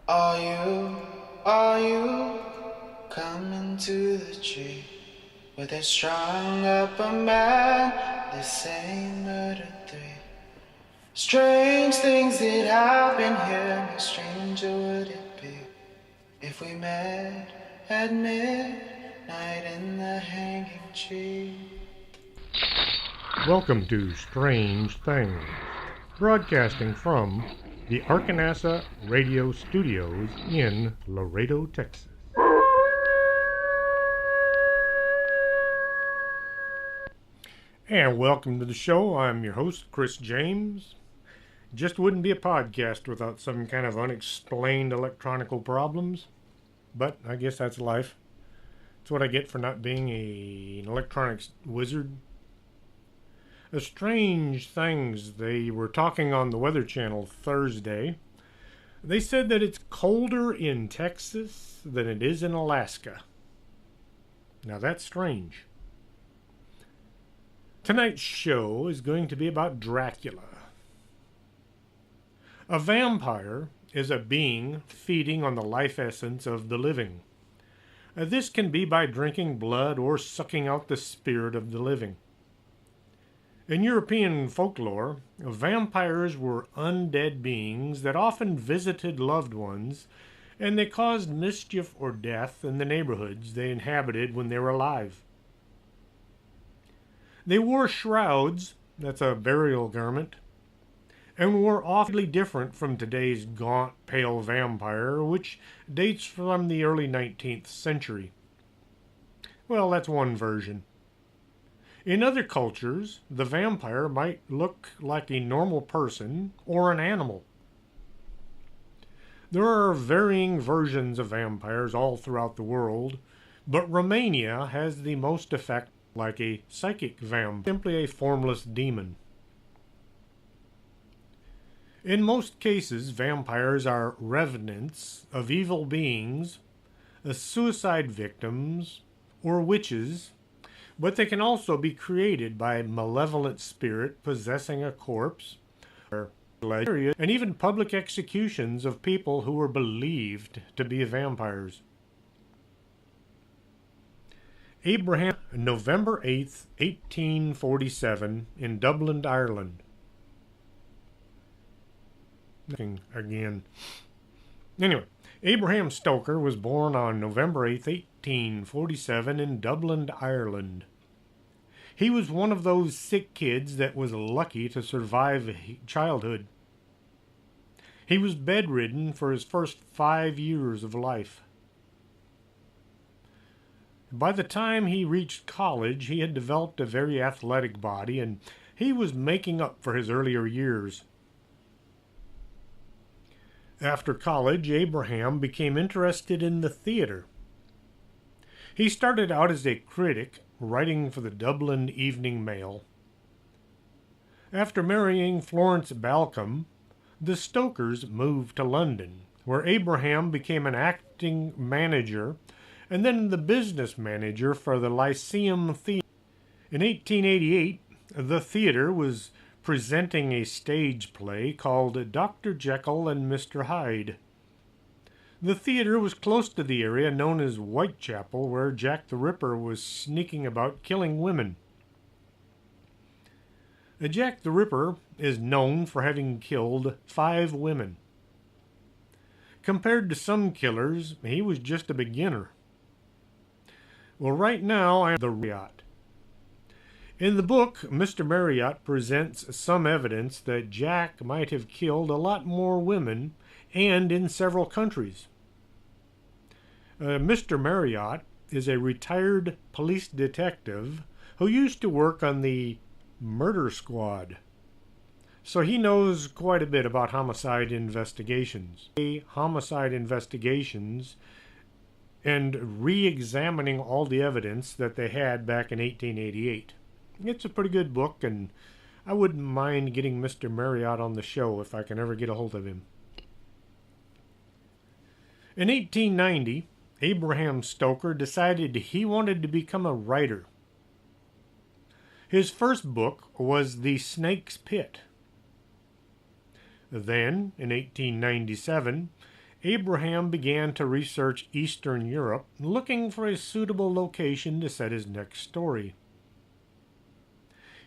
Are you coming to the tree where they strung up a man? They say murder three. Strange things that happen here. No stranger would it be if we met at midnight in the hanging tree. Welcome to Strange Things, broadcasting from the Arkanasa Radio Studios in Laredo, Texas. And welcome to the show. I'm your host, Chris James. Just wouldn't be a podcast without some kind of unexplained electronical problems, but I guess that's life. It's what I get for not being an electronics wizard. Strange things. They were talking on the Weather Channel Thursday. They said that it's colder in Texas than it is in Alaska. Now that's strange. Tonight's show is going to be about Dracula. A vampire is a being feeding on the life essence of the living. This can be by drinking blood or sucking out the spirit of the living. In European folklore, vampires were undead beings that often visited loved ones, and they caused mischief or death in the neighborhoods they inhabited when they were alive. They wore shrouds, that's a burial garment, and were awfully different from today's gaunt, pale vampire, which dates from the early 19th century. Well, that's one version. In other cultures, the vampire might look like a normal person or an animal. There are varying versions of vampires all throughout the world, but Romania has the most effect like a psychic vampire, simply a formless demon. In most cases, vampires are revenants of evil beings, suicide victims, or witches, but they can also be created by a malevolent spirit possessing a corpse, and even public executions of people who were believed to be vampires. Abraham, November 8th, 1847, in Dublin, Ireland. Again. Anyway, Abraham Stoker was born on November 8th, 1847, in Dublin, Ireland. He was one of those sick kids that was lucky to survive childhood. He was bedridden for his first 5 years of life. By the time he reached college, he had developed a very athletic body, and he was making up for his earlier years. After college, Abraham became interested in the theater. He started out as a critic, writing for the Dublin Evening Mail. After marrying Florence Balcom, the Stokers moved to London, where Abraham became an acting manager and then the business manager for the Lyceum Theatre. In 1888, the theater was presenting a stage play called Dr. Jekyll and Mr. Hyde. The theater was close to the area known as Whitechapel, where Jack the Ripper was sneaking about killing women. Jack the Ripper is known for having killed 5 women. Compared to some killers, he was just a beginner. Well, right now, I'm the Marriott. In the book, Mr. Marriott presents some evidence that Jack might have killed a lot more women and in several countries. Mr. Marriott is a retired police detective who used to work on the murder squad. So he knows quite a bit about homicide investigations. Homicide investigations and re-examining all the evidence that they had back in 1888. It's a pretty good book, and I wouldn't mind getting Mr. Marriott on the show if I can ever get a hold of him. In 1890, Abraham Stoker decided he wanted to become a writer. His first book was The Snake's Pit. Then, in 1897, Abraham began to research Eastern Europe, looking for a suitable location to set his next story.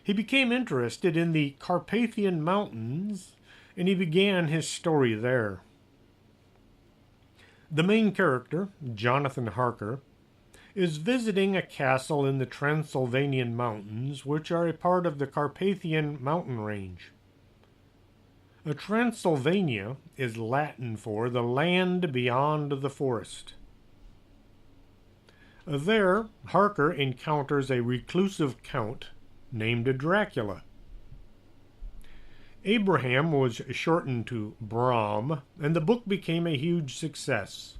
He became interested in the Carpathian Mountains, and he began his story there. The main character, Jonathan Harker, is visiting a castle in the Transylvanian mountains, which are a part of the Carpathian mountain range. Transylvania is Latin for the land beyond the forest. There, Harker encounters a reclusive count named Dracula. Abraham was shortened to Bram, and the book became a huge success.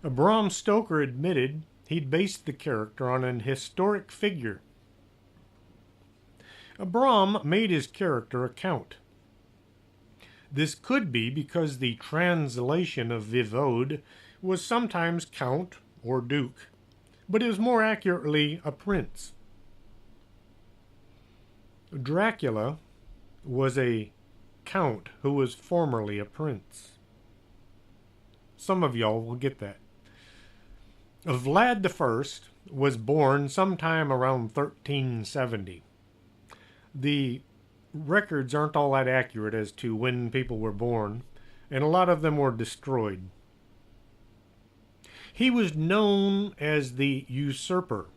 Bram Stoker admitted he'd based the character on an historic figure. Bram made his character a count. This could be because the translation of Vivode was sometimes count or duke, but it was more accurately a prince. Dracula was a count who was formerly a prince. Some of y'all will get that. Vlad I was born sometime around 1370. The records aren't all that accurate as to when people were born, and a lot of them were destroyed. He was known as the usurper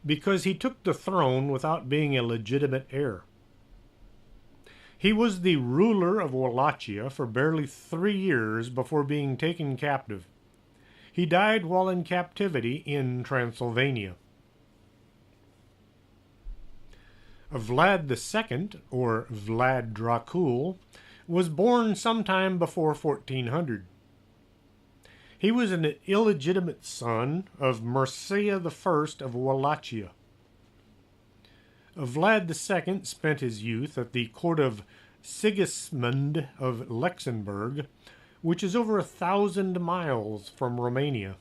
because he took the throne without being a legitimate heir. He was the ruler of Wallachia for barely 3 years before being taken captive. He died while in captivity in Transylvania. Vlad II, or Vlad Dracula, was born sometime before 1400. He was an illegitimate son of Mircea I of Wallachia. Vlad II spent his youth at the court of Sigismund of Luxembourg, which is over 1,000 miles from Romania.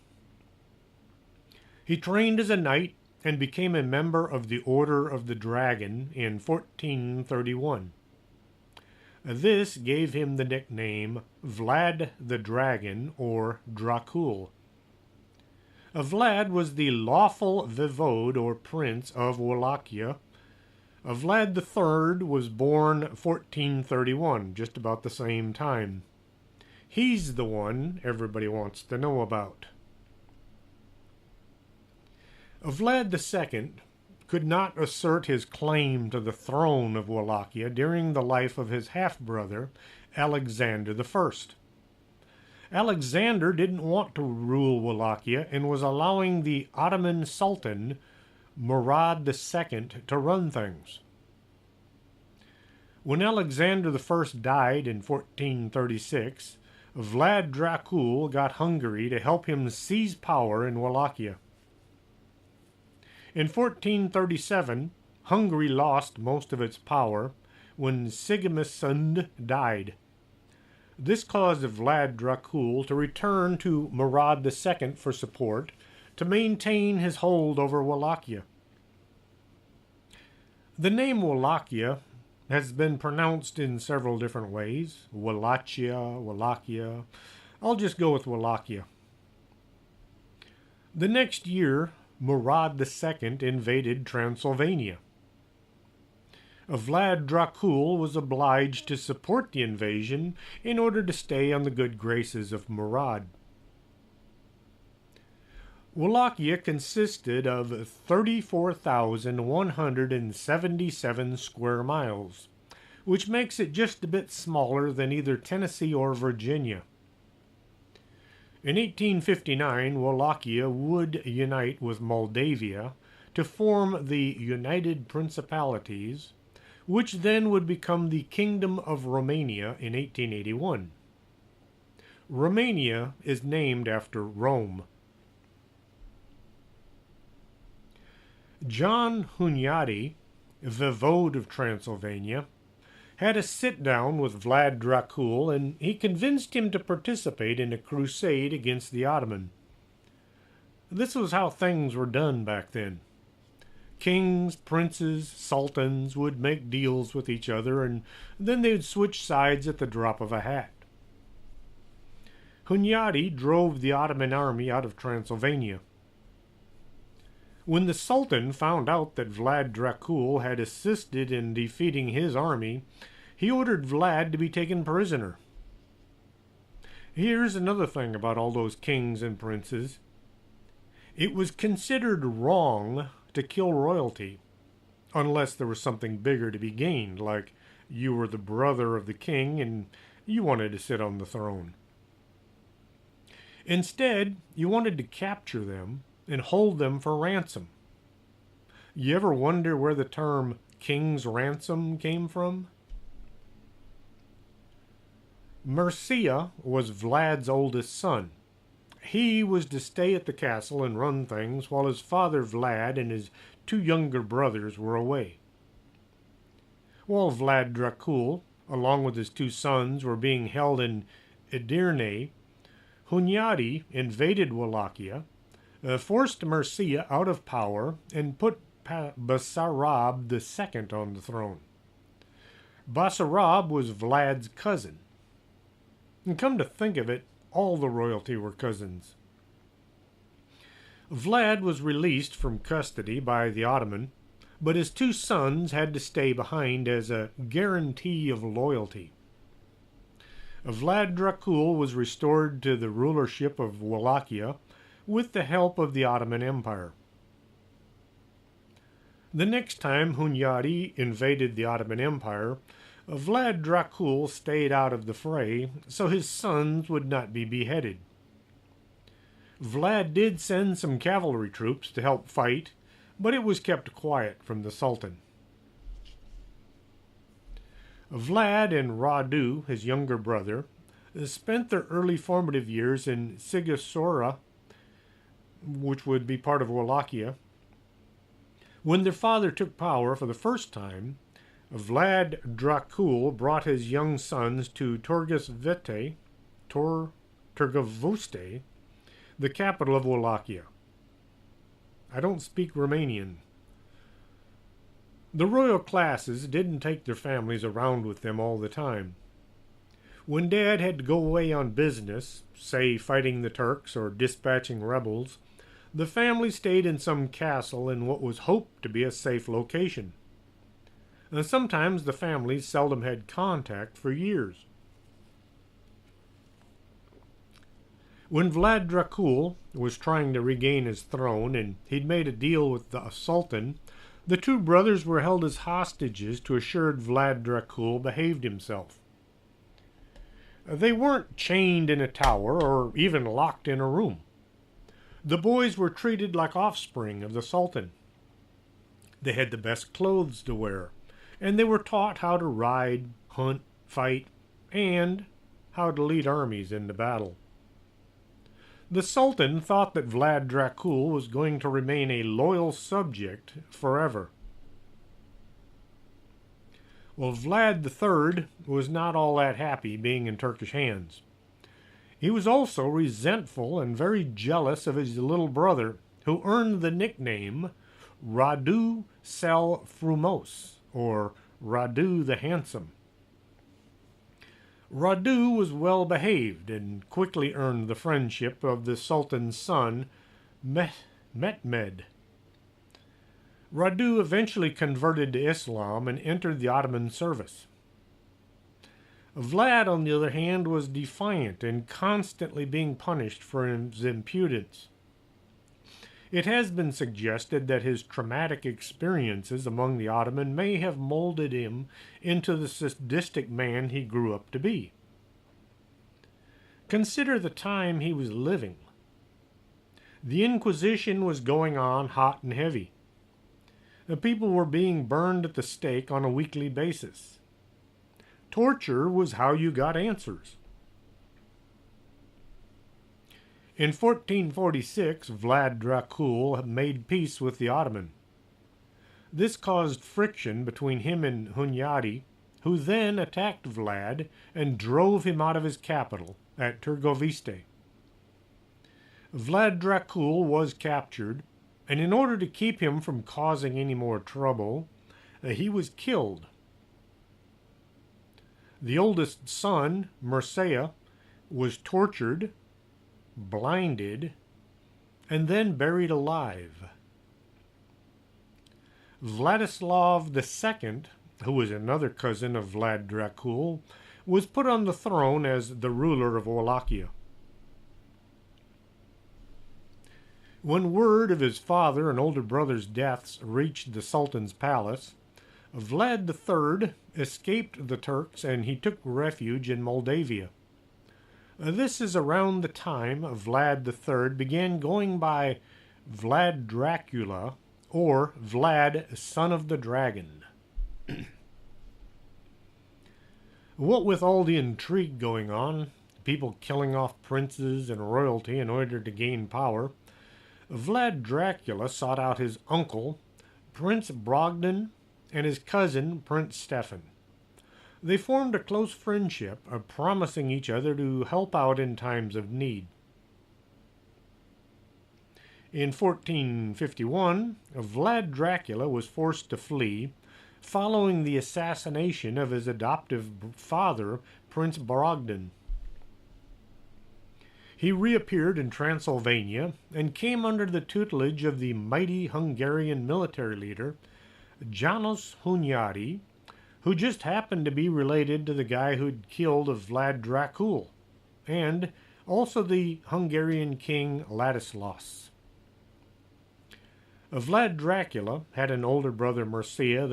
He trained as a knight and became a member of the Order of the Dragon in 1431. This gave him the nickname Vlad the Dragon, or Dracula. Vlad was the lawful voivode or prince of Wallachia. Vlad III was born 1431, just about the same time. He's the one everybody wants to know about. Vlad II could not assert his claim to the throne of Wallachia during the life of his half-brother, Alexander I. Alexander didn't want to rule Wallachia and was allowing the Ottoman Sultan, Murad II, to run things. When Alexander I died in 1436, Vlad Dracula got Hungary to help him seize power in Wallachia. In 1437, Hungary lost most of its power when Sigismund died. This caused Vlad Dracula to return to Murad II for support to maintain his hold over Wallachia. The name Wallachia has been pronounced in several different ways. Wallachia. I'll just go with Wallachia. The next year, Murad II invaded Transylvania. Vlad Dracula was obliged to support the invasion in order to stay on the good graces of Murad. Wallachia consisted of 34,177 square miles, which makes it just a bit smaller than either Tennessee or Virginia. In 1859, Wallachia would unite with Moldavia to form the United Principalities, which then would become the Kingdom of Romania in 1881. Romania is named after Rome. John Hunyadi, voivode of Transylvania, had a sit-down with Vlad Dracula, and he convinced him to participate in a crusade against the Ottoman. This was how things were done back then. Kings, princes, sultans would make deals with each other, and then they'd switch sides at the drop of a hat. Hunyadi drove the Ottoman army out of Transylvania. When the Sultan found out that Vlad Dracul had assisted in defeating his army, he ordered Vlad to be taken prisoner. Here's another thing about all those kings and princes. It was considered wrong to kill royalty, unless there was something bigger to be gained, like you were the brother of the king and you wanted to sit on the throne. Instead, you wanted to capture them and hold them for ransom. You ever wonder where the term king's ransom came from? Mircea was Vlad's oldest son. He was to stay at the castle and run things while his father Vlad and his two younger brothers were away. While Vlad Dracul, along with his two sons, were being held in Edirne, Hunyadi invaded Wallachia, forced Mircea out of power, and put Basarab II on the throne. Basarab was Vlad's cousin. And come to think of it, all the royalty were cousins. Vlad was released from custody by the Ottoman, but his two sons had to stay behind as a guarantee of loyalty. Vlad Dracul was restored to the rulership of Wallachia with the help of the Ottoman Empire. The next time Hunyadi invaded the Ottoman Empire, Vlad Dracul stayed out of the fray so his sons would not be beheaded. Vlad did send some cavalry troops to help fight, but it was kept quiet from the Sultan. Vlad and Radu, his younger brother, spent their early formative years in Sighisoara, which would be part of Wallachia. When their father took power for the first time, Vlad Dracul brought his young sons to Torgaviste, the capital of Wallachia. I don't speak Romanian. The royal classes didn't take their families around with them all the time. When Dad had to go away on business, say fighting the Turks or dispatching rebels, the family stayed in some castle in what was hoped to be a safe location. And sometimes the families seldom had contact for years. When Vlad Dracul was trying to regain his throne and he'd made a deal with the Sultan, the two brothers were held as hostages to assure Vlad Dracul behaved himself. They weren't chained in a tower or even locked in a room. The boys were treated like offspring of the Sultan. They had the best clothes to wear, and they were taught how to ride, hunt, fight, and how to lead armies into battle. The Sultan thought that Vlad Dracul was going to remain a loyal subject forever. Well, Vlad III was not all that happy being in Turkish hands. He was also resentful and very jealous of his little brother, who earned the nickname Radu cel Frumos, or Radu the Handsome. Radu was well behaved and quickly earned the friendship of the Sultan's son, Mehmed. Radu eventually converted to Islam and entered the Ottoman service. Vlad, on the other hand, was defiant and constantly being punished for his impudence. It has been suggested that his traumatic experiences among the Ottoman may have molded him into the sadistic man he grew up to be. Consider the time he was living. The Inquisition was going on hot and heavy. The people were being burned at the stake on a weekly basis. Torture was how you got answers. In 1446, Vlad Dracul made peace with the Ottoman. This caused friction between him and Hunyadi, who then attacked Vlad and drove him out of his capital at Târgoviște. Vlad Dracul was captured, and in order to keep him from causing any more trouble, he was killed. The oldest son, Mircea, was tortured blinded, and then buried alive. Vladislav II, who was another cousin of Vlad Dracul, was put on the throne as the ruler of Wallachia. When word of his father and older brother's deaths reached the Sultan's palace, Vlad III escaped the Turks and he took refuge in Moldavia. This is around the time Vlad III began going by Vlad Dracula or Vlad, son of the dragon. What with all the intrigue going on, people killing off princes and royalty in order to gain power, Vlad Dracula sought out his uncle, Prince Brogden, and his cousin, Prince Stefan. They formed a close friendship, promising each other to help out in times of need. In 1451, Vlad Dracula was forced to flee, following the assassination of his adoptive father, Prince Brogden. He reappeared in Transylvania and came under the tutelage of the mighty Hungarian military leader, János Hunyadi, who just happened to be related to the guy who'd killed Vlad Dracul, and also the Hungarian king Ladislas. Vlad Dracula had an older brother, Mircea,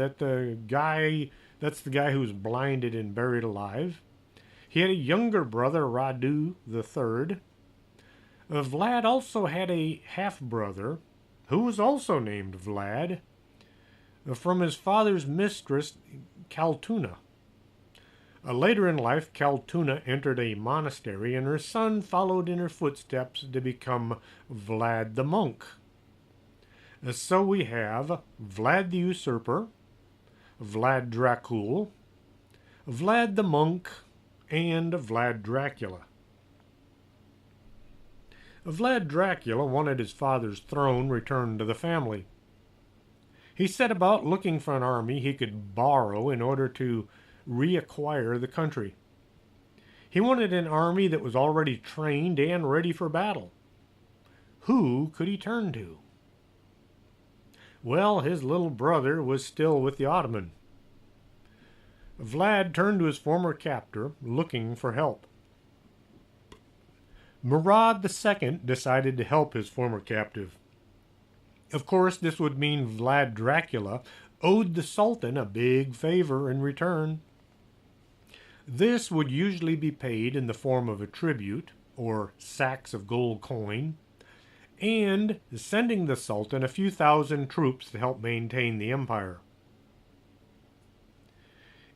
that's the guy who was blinded and buried alive. He had a younger brother, Radu III. Vlad also had a half-brother, who was also named Vlad, from his father's mistress, Kaltuna. Later in life, Kaltuna entered a monastery, and her son followed in her footsteps to become Vlad the monk. So we have Vlad the Usurper, Vlad Dracul, Vlad the monk, and Vlad Dracula. Vlad Dracula wanted his father's throne returned to the family. He set about looking for an army he could borrow in order to reacquire the country. He wanted an army that was already trained and ready for battle. Who could he turn to? Well, his little brother was still with the Ottoman. Vlad turned to his former captor, looking for help. Murad II decided to help his former captive. Of course, this would mean Vlad Dracula owed the Sultan a big favor in return. This would usually be paid in the form of a tribute, or sacks of gold coin, and sending the Sultan a few thousand troops to help maintain the empire.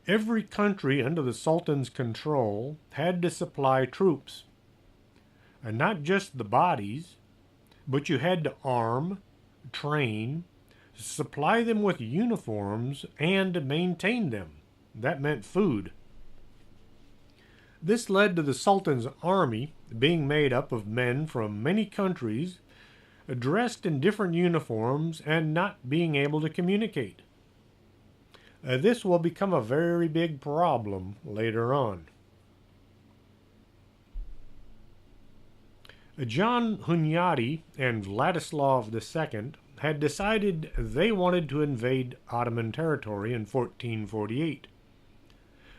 Every country under the Sultan's control had to supply troops. And not just the bodies, but you had to arm, train, supply them with uniforms, and maintain them. That meant food. This led to the Sultan's army being made up of men from many countries, dressed in different uniforms and not being able to communicate. This will become a very big problem later on. John Hunyadi and Vladislav II had decided they wanted to invade Ottoman territory in 1448.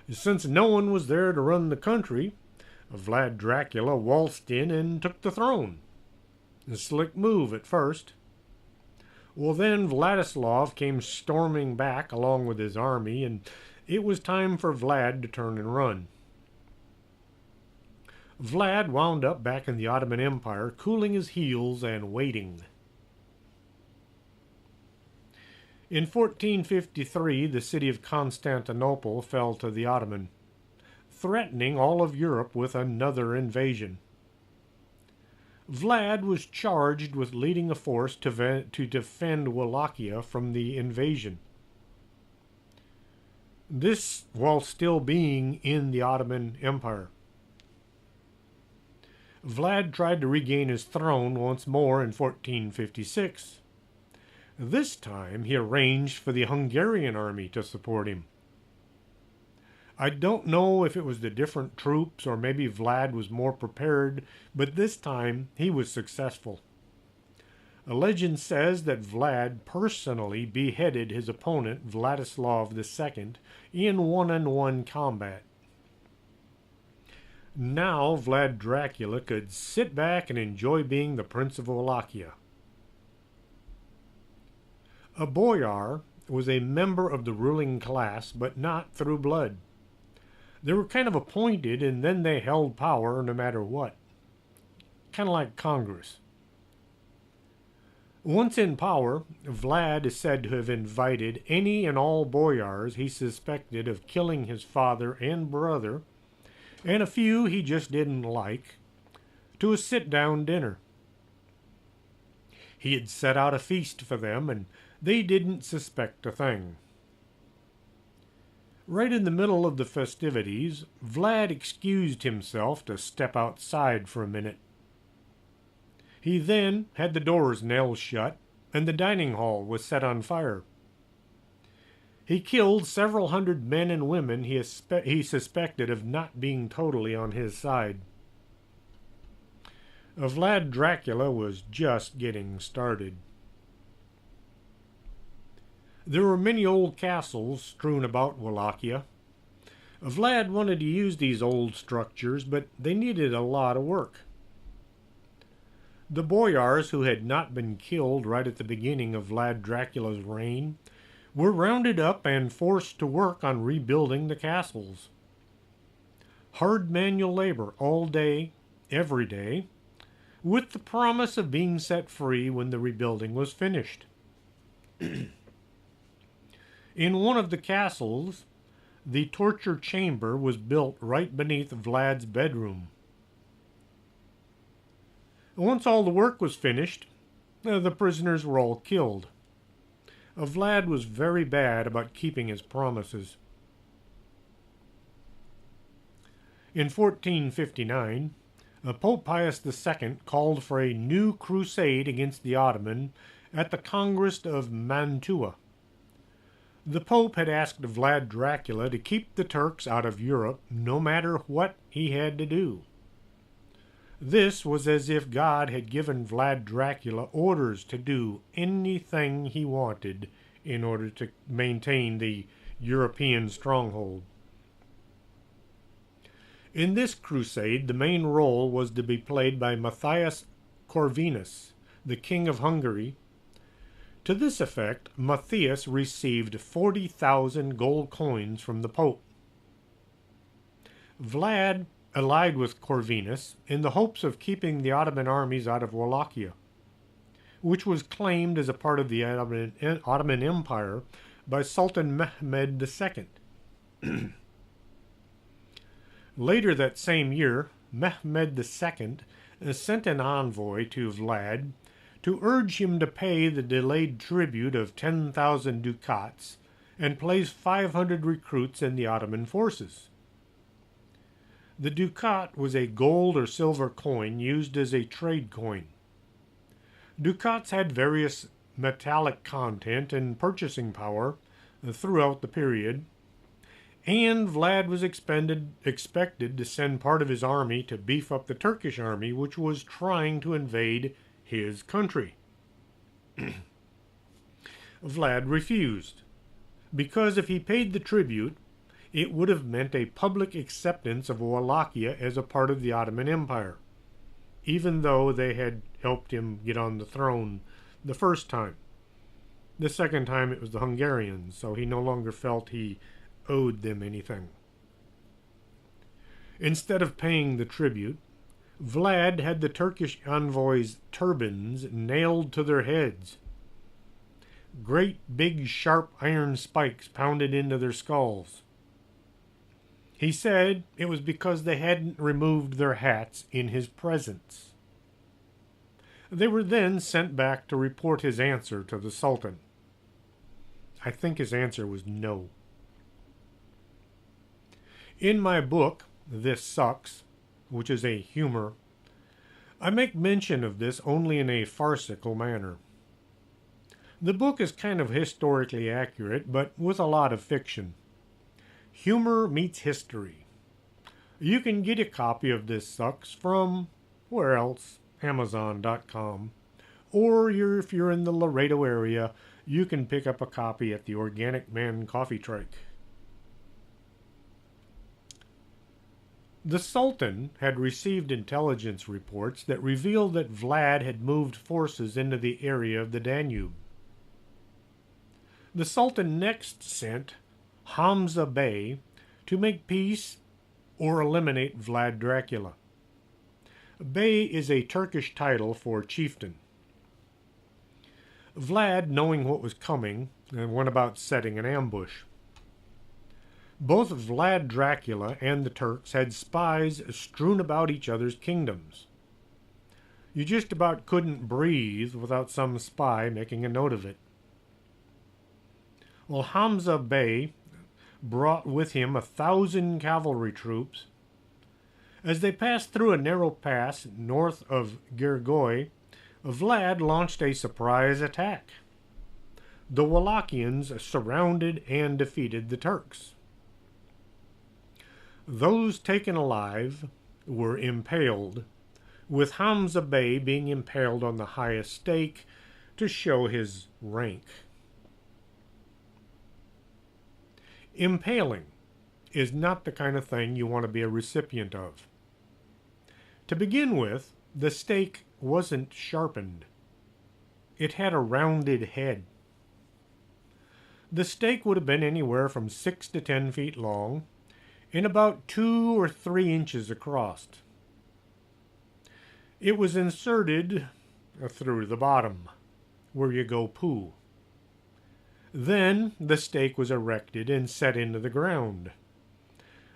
Since no one was there to run the country, Vlad Dracula waltzed in and took the throne. A slick move at first. Well, then Vladislav came storming back along with his army, and it was time for Vlad to turn and run. Vlad wound up back in the Ottoman Empire, cooling his heels and waiting. In 1453, the city of Constantinople fell to the Ottoman, threatening all of Europe with another invasion. Vlad was charged with leading a force to defend Wallachia from the invasion. This while still being in the Ottoman Empire. Vlad tried to regain his throne once more in 1456. This time he arranged for the Hungarian army to support him. I don't know if it was the different troops or maybe Vlad was more prepared, but this time he was successful. A legend says that Vlad personally beheaded his opponent, Vladislav II, in one-on-one combat. Now Vlad Dracula could sit back and enjoy being the Prince of Wallachia. A boyar was a member of the ruling class, but not through blood. They were kind of appointed, and then they held power no matter what. Kind of like Congress. Once in power, Vlad is said to have invited any and all boyars he suspected of killing his father and brother, and a few he just didn't like, to a sit-down dinner. He had set out a feast for them, and they didn't suspect a thing. Right in the middle of the festivities, Vlad excused himself to step outside for a minute. He then had the doors nailed shut, and the dining hall was set on fire. He killed several hundred men and women he suspected of not being totally on his side. Vlad Dracula was just getting started. There were many old castles strewn about Wallachia. Vlad wanted to use these old structures, but they needed a lot of work. The boyars who had not been killed right at the beginning of Vlad Dracula's reign were rounded up and forced to work on rebuilding the castles. Hard manual labor all day, every day, with the promise of being set free when the rebuilding was finished. In one of the castles, the torture chamber was built right beneath Vlad's bedroom. Once all the work was finished, the prisoners were all killed. Vlad was very bad about keeping his promises. In 1459, Pope Pius II called for a new crusade against the Ottoman at the Congress of Mantua. The Pope had asked Vlad Dracula to keep the Turks out of Europe no matter what he had to do. This was as if God had given Vlad Dracula orders to do anything he wanted in order to maintain the European stronghold. In this crusade, the main role was to be played by Matthias Corvinus, the King of Hungary. To this effect, Matthias received 40,000 gold coins from the Pope. Vlad allied with Corvinus in the hopes of keeping the Ottoman armies out of Wallachia, which was claimed as a part of the Ottoman Empire by Sultan Mehmed II. Later that same year, Mehmed II sent an envoy to Vlad to urge him to pay the delayed tribute of 10,000 ducats and place 500 recruits in the Ottoman forces. The ducat was a gold or silver coin used as a trade coin. Ducats had various metallic content and purchasing power throughout the period, and Vlad was expected to send part of his army to beef up the Turkish army, which was trying to invade his country. Vlad refused, because if he paid the tribute, it would have meant a public acceptance of Wallachia as a part of the Ottoman Empire, even though they had helped him get on the throne the first time. The second time it was the Hungarians, so he no longer felt he owed them anything. Instead of paying the tribute, Vlad had the Turkish envoys' turbans nailed to their heads. Great big sharp iron spikes pounded into their skulls. He said it was because they hadn't removed their hats in his presence. They were then sent back to report his answer to the Sultan. I think his answer was no. In my book, This Sucks, which is a humor, I make mention of this only in a farcical manner. The book is kind of historically accurate, but with a lot of fiction. Humor Meets History. You can get a copy of This Sucks from, where else? Amazon.com. Or if you're in the Laredo area, you can pick up a copy at the Organic Man Coffee Truck. The Sultan had received intelligence reports that revealed that Vlad had moved forces into the area of the Danube. The Sultan next sent Hamza Bey to make peace or eliminate Vlad Dracula. Bey is a Turkish title for chieftain. Vlad, knowing what was coming, went about setting an ambush. Both Vlad Dracula and the Turks had spies strewn about each other's kingdoms. You just about couldn't breathe without some spy making a note of it. Well, Hamza Bey brought with him 1,000 cavalry troops. As they passed through a narrow pass north of Gergoi, Vlad launched a surprise attack. The Wallachians surrounded and defeated the Turks. Those taken alive were impaled, with Hamza Bey being impaled on the highest stake to show his rank. Impaling is not the kind of thing you want to be a recipient of. To begin with, the stake wasn't sharpened. It had a rounded head. The stake would have been anywhere from 6 to 10 feet long and about 2 or 3 inches across. It was inserted through the bottom, where you go poo. Then the stake was erected and set into the ground.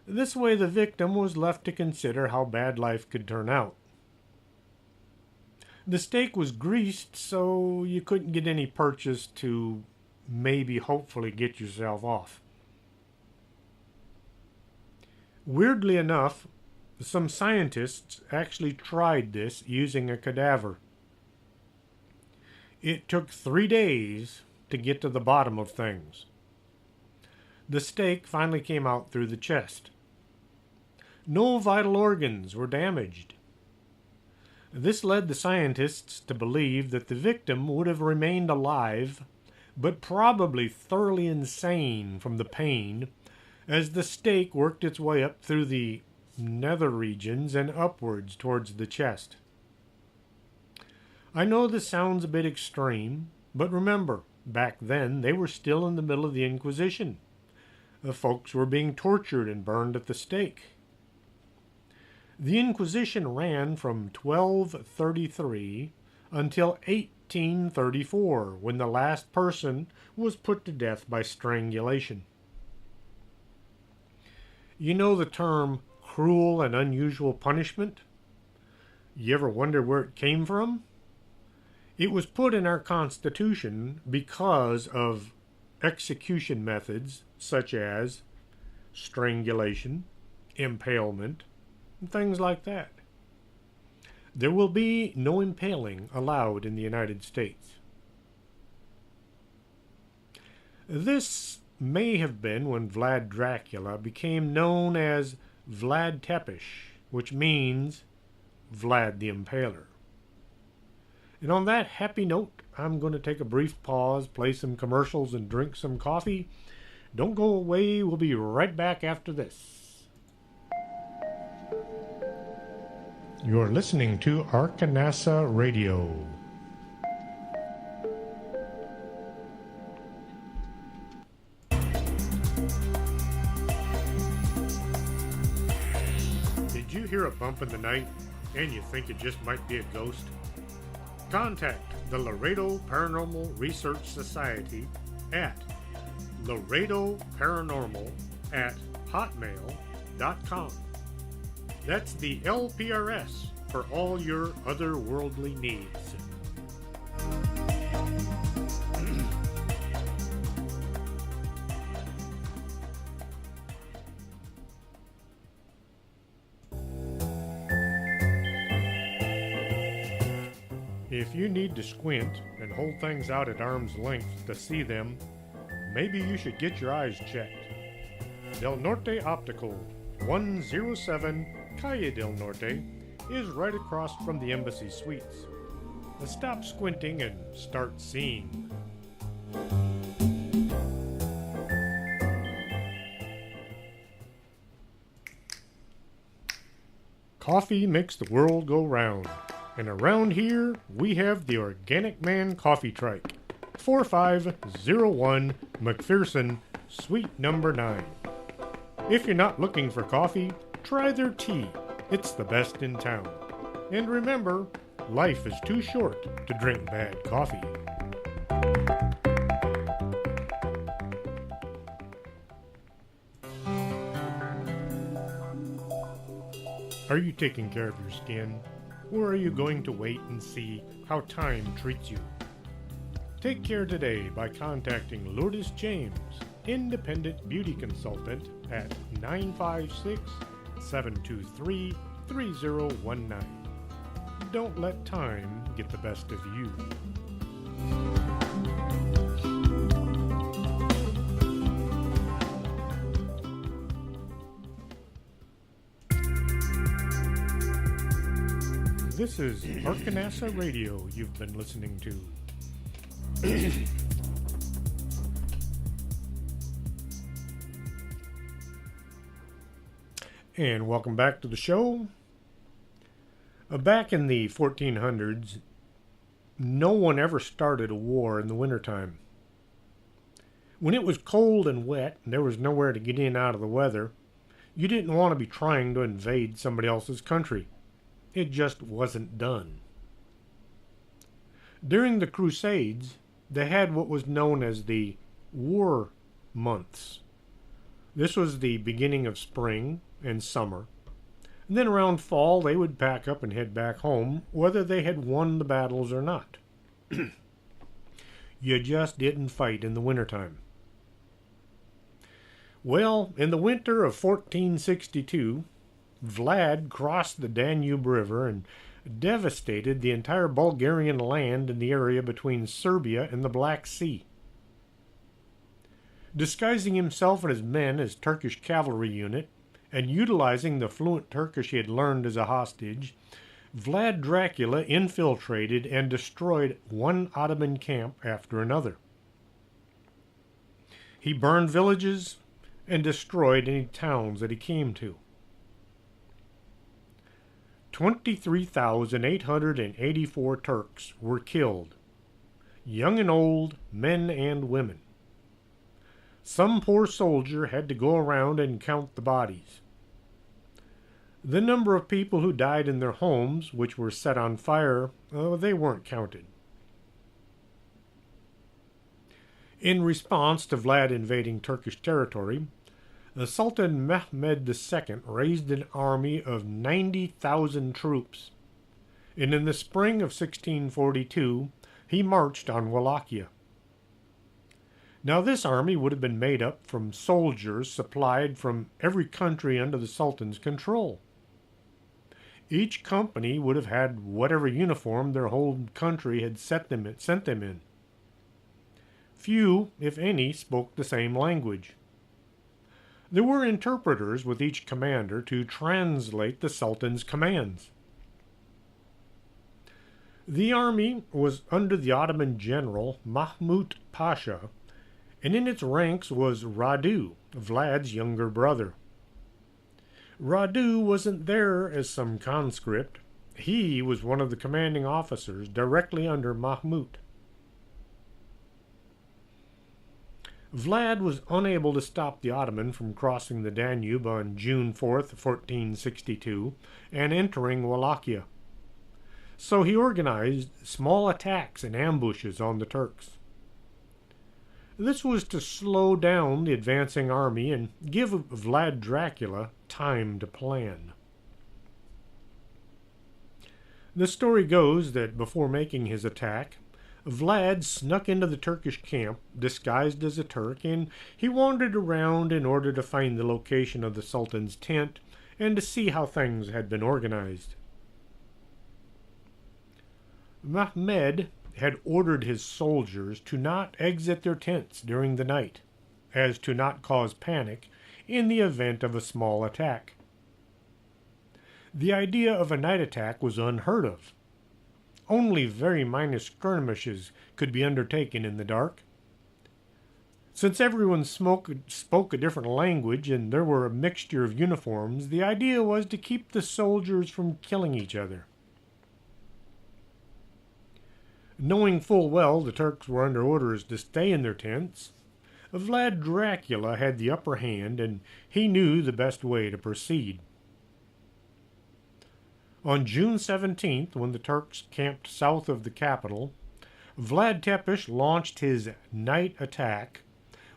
This way the victim was left to consider how bad life could turn out. The stake was greased so you couldn't get any purchase to hopefully get yourself off. Weirdly enough, some scientists actually tried this using a cadaver. It took 3 days to get to the bottom of things. The stake finally came out through the chest. No vital organs were damaged. This led the scientists to believe that the victim would have remained alive, but probably thoroughly insane from the pain, as the stake worked its way up through the nether regions and upwards towards the chest. I know this sounds a bit extreme, but remember, back then they were still in the middle of the Inquisition. The folks were being tortured and burned at the stake. The Inquisition ran from 1233 until 1834, when the last person was put to death by strangulation. You know the term cruel and unusual punishment? You ever wonder where it came from? It was put in our Constitution because of execution methods such as strangulation, impalement, and things like that. There will be no impaling allowed in the United States. This may have been when Vlad Dracula became known as Vlad Tepish, which means Vlad the Impaler. And on that happy note, I'm going to take a brief pause, play some commercials, and drink some coffee. Don't go away. We'll be right back after this. You're listening to Arkanasa Radio. Did you hear a bump in the night and you think it just might be a ghost? Contact the Laredo Paranormal Research Society at laredoparanormal@hotmail.com. That's the LPRS for all your otherworldly needs. If you need to squint and hold things out at arm's length to see them, maybe you should get your eyes checked. Del Norte Optical, 107 Calle del Norte, is right across from the Embassy Suites. Stop squinting and start seeing. Coffee makes the world go round. And around here, we have the Organic Man Coffee Trike, 4501 McPherson, Suite number 9. If you're not looking for coffee, try their tea. It's the best in town. And remember, life is too short to drink bad coffee. Are you taking care of your skin? Or are you going to wait and see how time treats you? Take care today by contacting Lourdes James, Independent Beauty Consultant, at 956-723-3019. Don't let time get the best of you. This is Arkanasa Radio you've been listening to. And welcome back to the show. Back in the 1400s, no one ever started a war in the wintertime. When it was cold and wet and there was nowhere to get in out of the weather, you didn't want to be trying to invade somebody else's country. It just wasn't done. During the Crusades, they had what was known as the war months. This was the beginning of spring and summer. And then around fall, they would pack up and head back home, whether they had won the battles or not. You just didn't fight in the wintertime. Well, in the winter of 1462, Vlad crossed the Danube River and devastated the entire Bulgarian land in the area between Serbia and the Black Sea. Disguising himself and his men as Turkish cavalry unit and utilizing the fluent Turkish he had learned as a hostage, Vlad Dracula infiltrated and destroyed one Ottoman camp after another. He burned villages and destroyed any towns that he came to. 23,884 Turks were killed, young and old, men and women. Some poor soldier had to go around and count the bodies. The number of people who died in their homes, which were set on fire, they weren't counted. In response to Vlad invading Turkish territory, the Sultan Mehmed II raised an army of 90,000 troops, and in the spring of 1642, he marched on Wallachia. Now this army would have been made up from soldiers supplied from every country under the Sultan's control. Each company would have had whatever uniform their whole country had sent them in. Few, if any, spoke the same language. There were interpreters with each commander to translate the Sultan's commands. The army was under the Ottoman general Mahmud Pasha, and in its ranks was Radu, Vlad's younger brother. Radu wasn't there as some conscript. He was one of the commanding officers directly under Mahmud. Vlad was unable to stop the Ottoman from crossing the Danube on June 4th, 1462, and entering Wallachia. So he organized small attacks and ambushes on the Turks. This was to slow down the advancing army and give Vlad Dracula time to plan. The story goes that before making his attack, Vlad snuck into the Turkish camp, disguised as a Turk, and he wandered around in order to find the location of the Sultan's tent and to see how things had been organized. Mehmed had ordered his soldiers to not exit their tents during the night, as to not cause panic, in the event of a small attack. The idea of a night attack was unheard of. Only very minor skirmishes could be undertaken in the dark. Since everyone spoke a different language and there were a mixture of uniforms, the idea was to keep the soldiers from killing each other. Knowing full well the Turks were under orders to stay in their tents, Vlad Dracula had the upper hand and he knew the best way to proceed. On June 17th, when the Turks camped south of the capital, Vlad Tepes launched his night attack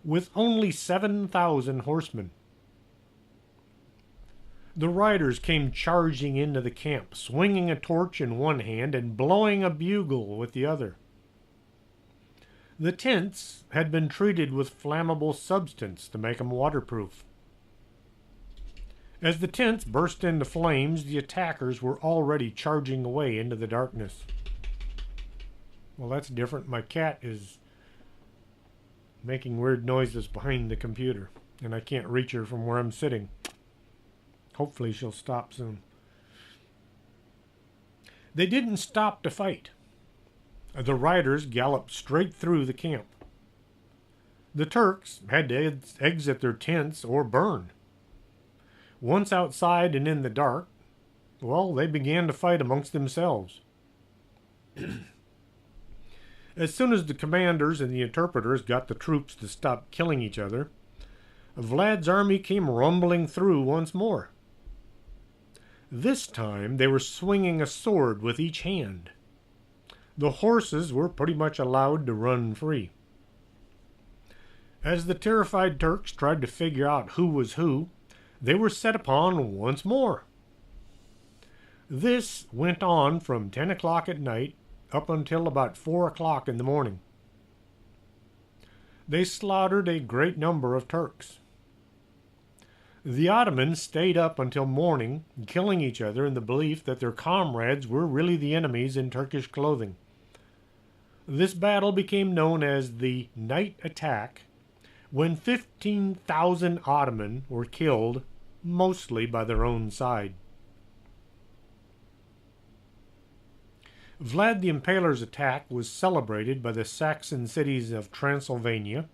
with only 7,000 horsemen. The riders came charging into the camp, swinging a torch in one hand and blowing a bugle with the other. The tents had been treated with flammable substance to make them waterproof. As the tents burst into flames, the attackers were already charging away into the darkness. Well, that's different. My cat is making weird noises behind the computer, and I can't reach her from where I'm sitting. Hopefully she'll stop soon. They didn't stop to fight. The riders galloped straight through the camp. The Turks had to exit their tents or burn. Once outside and in the dark, well, they began to fight amongst themselves. As soon as the commanders and the interpreters got the troops to stop killing each other, Vlad's army came rumbling through once more. This time they were swinging a sword with each hand. The horses were pretty much allowed to run free. As the terrified Turks tried to figure out who was who, they were set upon once more. This went on from 10 o'clock at night up until about 4 o'clock in the morning. They slaughtered a great number of Turks. The Ottomans stayed up until morning, killing each other in the belief that their comrades were really the enemies in Turkish clothing. This battle became known as the Night Attack, when 15,000 Ottoman were killed, mostly by their own side. Vlad the Impaler's attack was celebrated by the Saxon cities of Transylvania,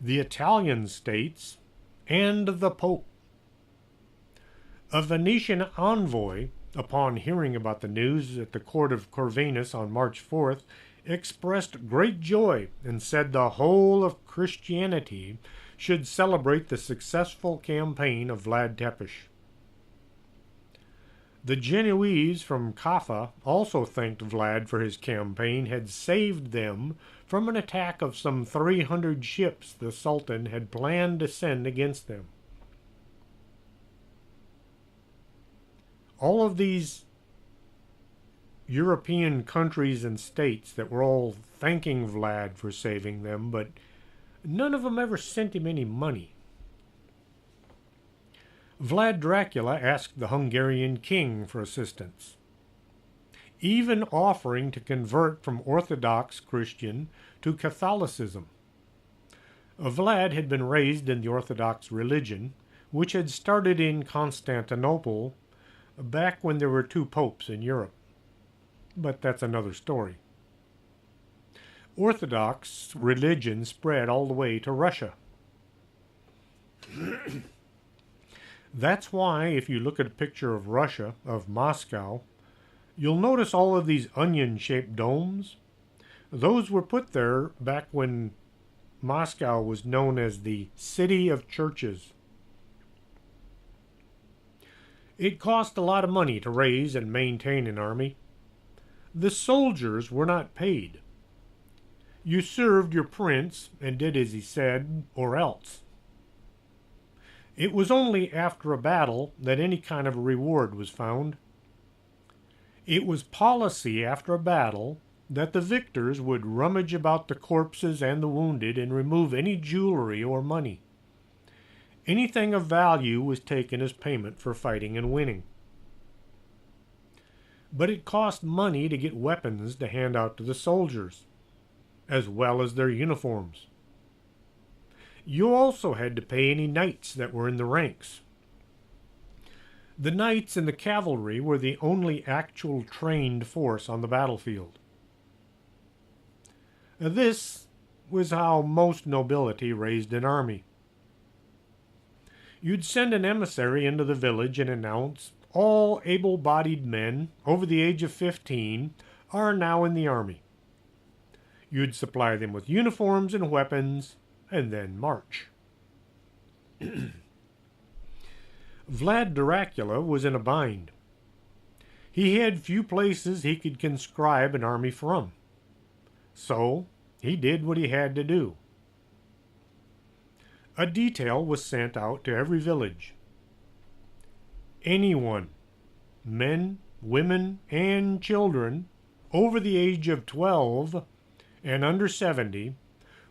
the Italian states, and the Pope. A Venetian envoy, upon hearing about the news at the court of Corvinus on March 4th, expressed great joy and said the whole of Christianity should celebrate the successful campaign of Vlad Tepes. The Genoese from Kaffa also thanked Vlad for his campaign had saved them from an attack of some 300 ships the Sultan had planned to send against them. All of these European countries and states that were all thanking Vlad for saving them, but none of them ever sent him any money. Vlad Dracula asked the Hungarian king for assistance, even offering to convert from Orthodox Christian to Catholicism. Vlad had been raised in the Orthodox religion, which had started in Constantinople back when there were 2 popes in Europe. But that's another story. Orthodox religion spread all the way to Russia. That's why, if you look at a picture of Russia, of Moscow, you'll notice all of these onion-shaped domes. Those were put there back when Moscow was known as the City of Churches. It cost a lot of money to raise and maintain an army. The soldiers were not paid. You served your prince and did as he said, or else. It was only after a battle that any kind of reward was found. It was policy after a battle that the victors would rummage about the corpses and the wounded and remove any jewelry or money. Anything of value was taken as payment for fighting and winning. But it cost money to get weapons to hand out to the soldiers, as well as their uniforms. You also had to pay any knights that were in the ranks. The knights and the cavalry were the only actual trained force on the battlefield. This was how most nobility raised an army. You'd send an emissary into the village and announce, all able-bodied men over the age of 15 are now in the army. You'd supply them with uniforms and weapons, and then march. Vlad Dracula was in a bind. He had few places he could conscribe an army from. So he did what he had to do. A detail was sent out to every village. Anyone, men, women, and children over the age of 12 and under 70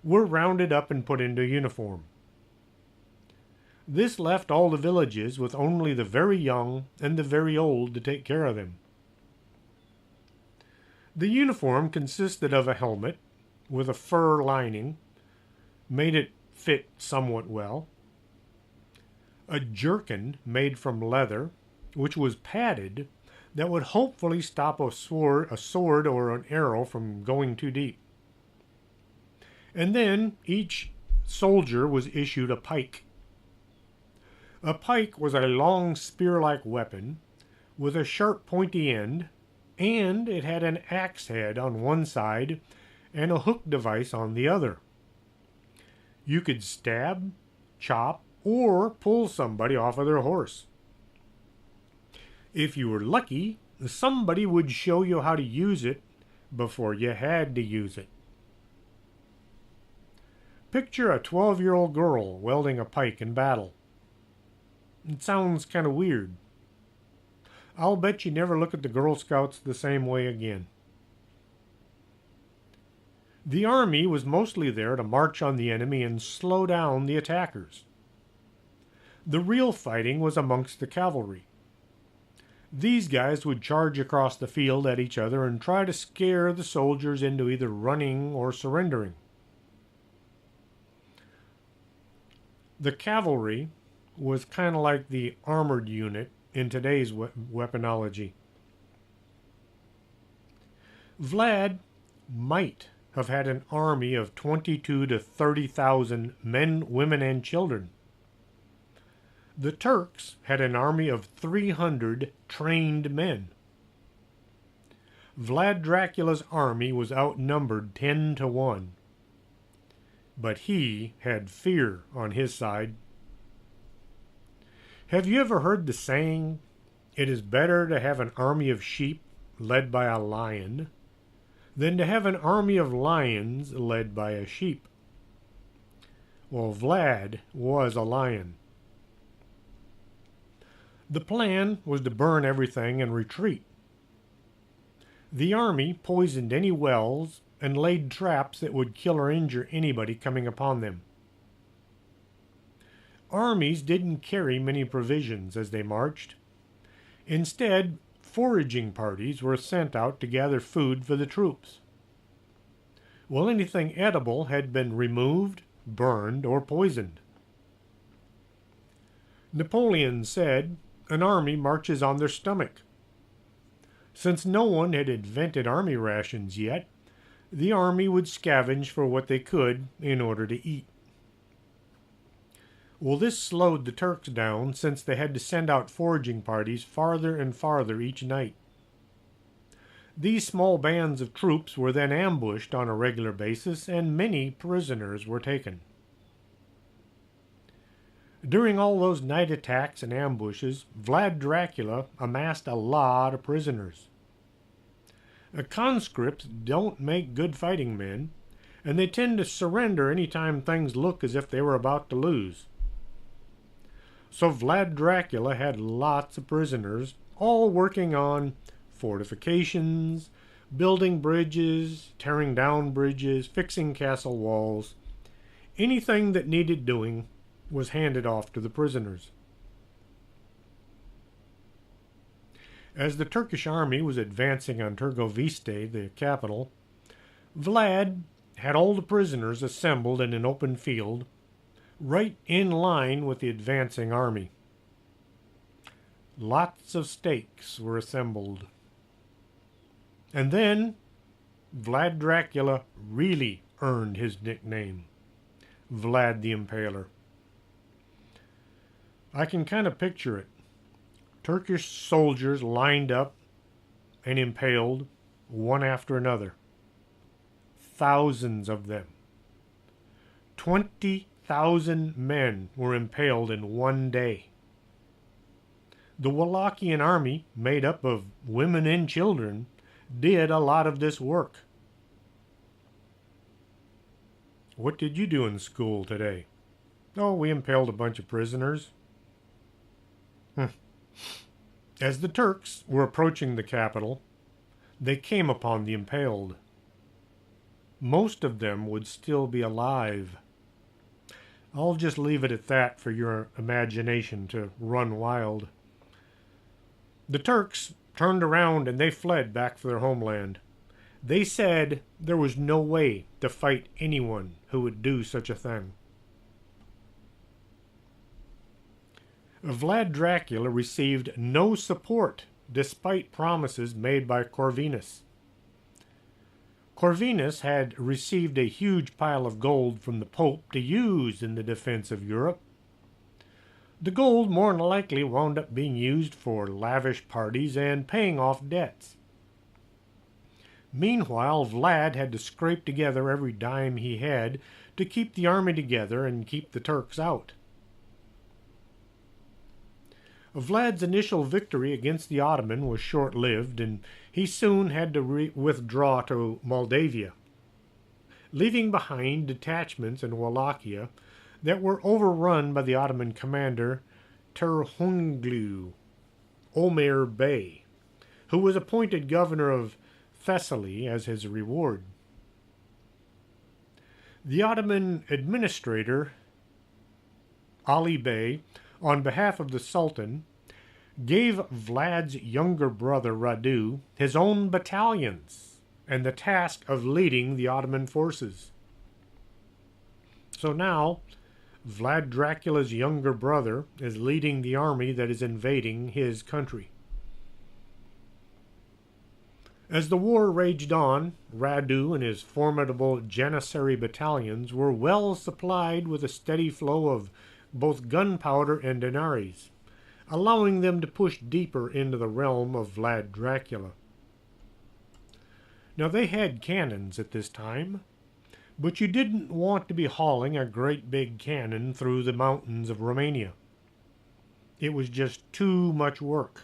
were rounded up and put into uniform. This left all the villages with only the very young and the very old to take care of them. The uniform consisted of a helmet with a fur lining, made it fit somewhat well, a jerkin made from leather, which was padded, that would hopefully stop a sword or an arrow from going too deep. And then each soldier was issued a pike. A pike was a long spear-like weapon with a sharp pointy end, and it had an axe head on one side and a hook device on the other. You could stab, chop, or pull somebody off of their horse. If you were lucky, somebody would show you how to use it before you had to use it. Picture a 12-year-old girl wielding a pike in battle. It sounds kind of weird. I'll bet you never look at the Girl Scouts the same way again. The army was mostly there to march on the enemy and slow down the attackers. The real fighting was amongst the cavalry. These guys would charge across the field at each other and try to scare the soldiers into either running or surrendering. The cavalry was kind of like the armored unit in today's weaponology. Vlad might have had an army of 22 to 30,000 men, women, and children. The Turks had an army of 300 trained men. Vlad Dracula's army was outnumbered 10 to 1. But he had fear on his side. Have you ever heard the saying, "It is better to have an army of sheep led by a lion than to have an army of lions led by a sheep"? Well, Vlad was a lion. The plan was to burn everything and retreat. The army poisoned any wells and laid traps that would kill or injure anybody coming upon them. Armies didn't carry many provisions as they marched. Instead, foraging parties were sent out to gather food for the troops. Well, anything edible had been removed, burned, or poisoned. Napoleon said, "An army marches on their stomach." Since no one had invented army rations yet, the army would scavenge for what they could in order to eat. Well, this slowed the Turks down since they had to send out foraging parties farther and farther each night. These small bands of troops were then ambushed on a regular basis, and many prisoners were taken. During all those night attacks and ambushes, Vlad Dracula amassed a lot of prisoners. Conscripts don't make good fighting men, and they tend to surrender any time things look as if they were about to lose. So Vlad Dracula had lots of prisoners, all working on fortifications, building bridges, tearing down bridges, fixing castle walls. Anything that needed doing was handed off to the prisoners. As the Turkish army was advancing on Târgovişte, the capital, Vlad had all the prisoners assembled in an open field, right in line with the advancing army. Lots of stakes were assembled. And then Vlad Dracula really earned his nickname, Vlad the Impaler. I can kind of picture it. Turkish soldiers lined up and impaled one after another. Thousands of them. 20,000 men were impaled in one day. The Wallachian army, made up of women and children, did a lot of this work. What did you do in school today? Oh, we impaled a bunch of prisoners. As the Turks were approaching the capital, they came upon the impaled. Most of them would still be alive. I'll just leave it at that for your imagination to run wild. The Turks turned around and they fled back for their homeland. They said there was no way to fight anyone who would do such a thing. Vlad Dracula received no support despite promises made by Corvinus. Corvinus had received a huge pile of gold from the Pope to use in the defense of Europe. The gold more than likely wound up being used for lavish parties and paying off debts. Meanwhile, Vlad had to scrape together every dime he had to keep the army together and keep the Turks out. Vlad's initial victory against the Ottoman was short-lived, and he soon had to withdraw to Moldavia, leaving behind detachments in Wallachia that were overrun by the Ottoman commander Terhunglu Omer Bey, who was appointed governor of Thessaly as his reward. The Ottoman administrator, Ali Bey, on behalf of the Sultan, gave Vlad's younger brother Radu his own battalions and the task of leading the Ottoman forces. So now, Vlad Dracula's younger brother is leading the army that is invading his country. As the war raged on, Radu and his formidable Janissary battalions were well supplied with a steady flow of both gunpowder and denaries, allowing them to push deeper into the realm of Vlad Dracula. Now they had cannons at this time, but you didn't want to be hauling a great big cannon through the mountains of Romania. It was just too much work.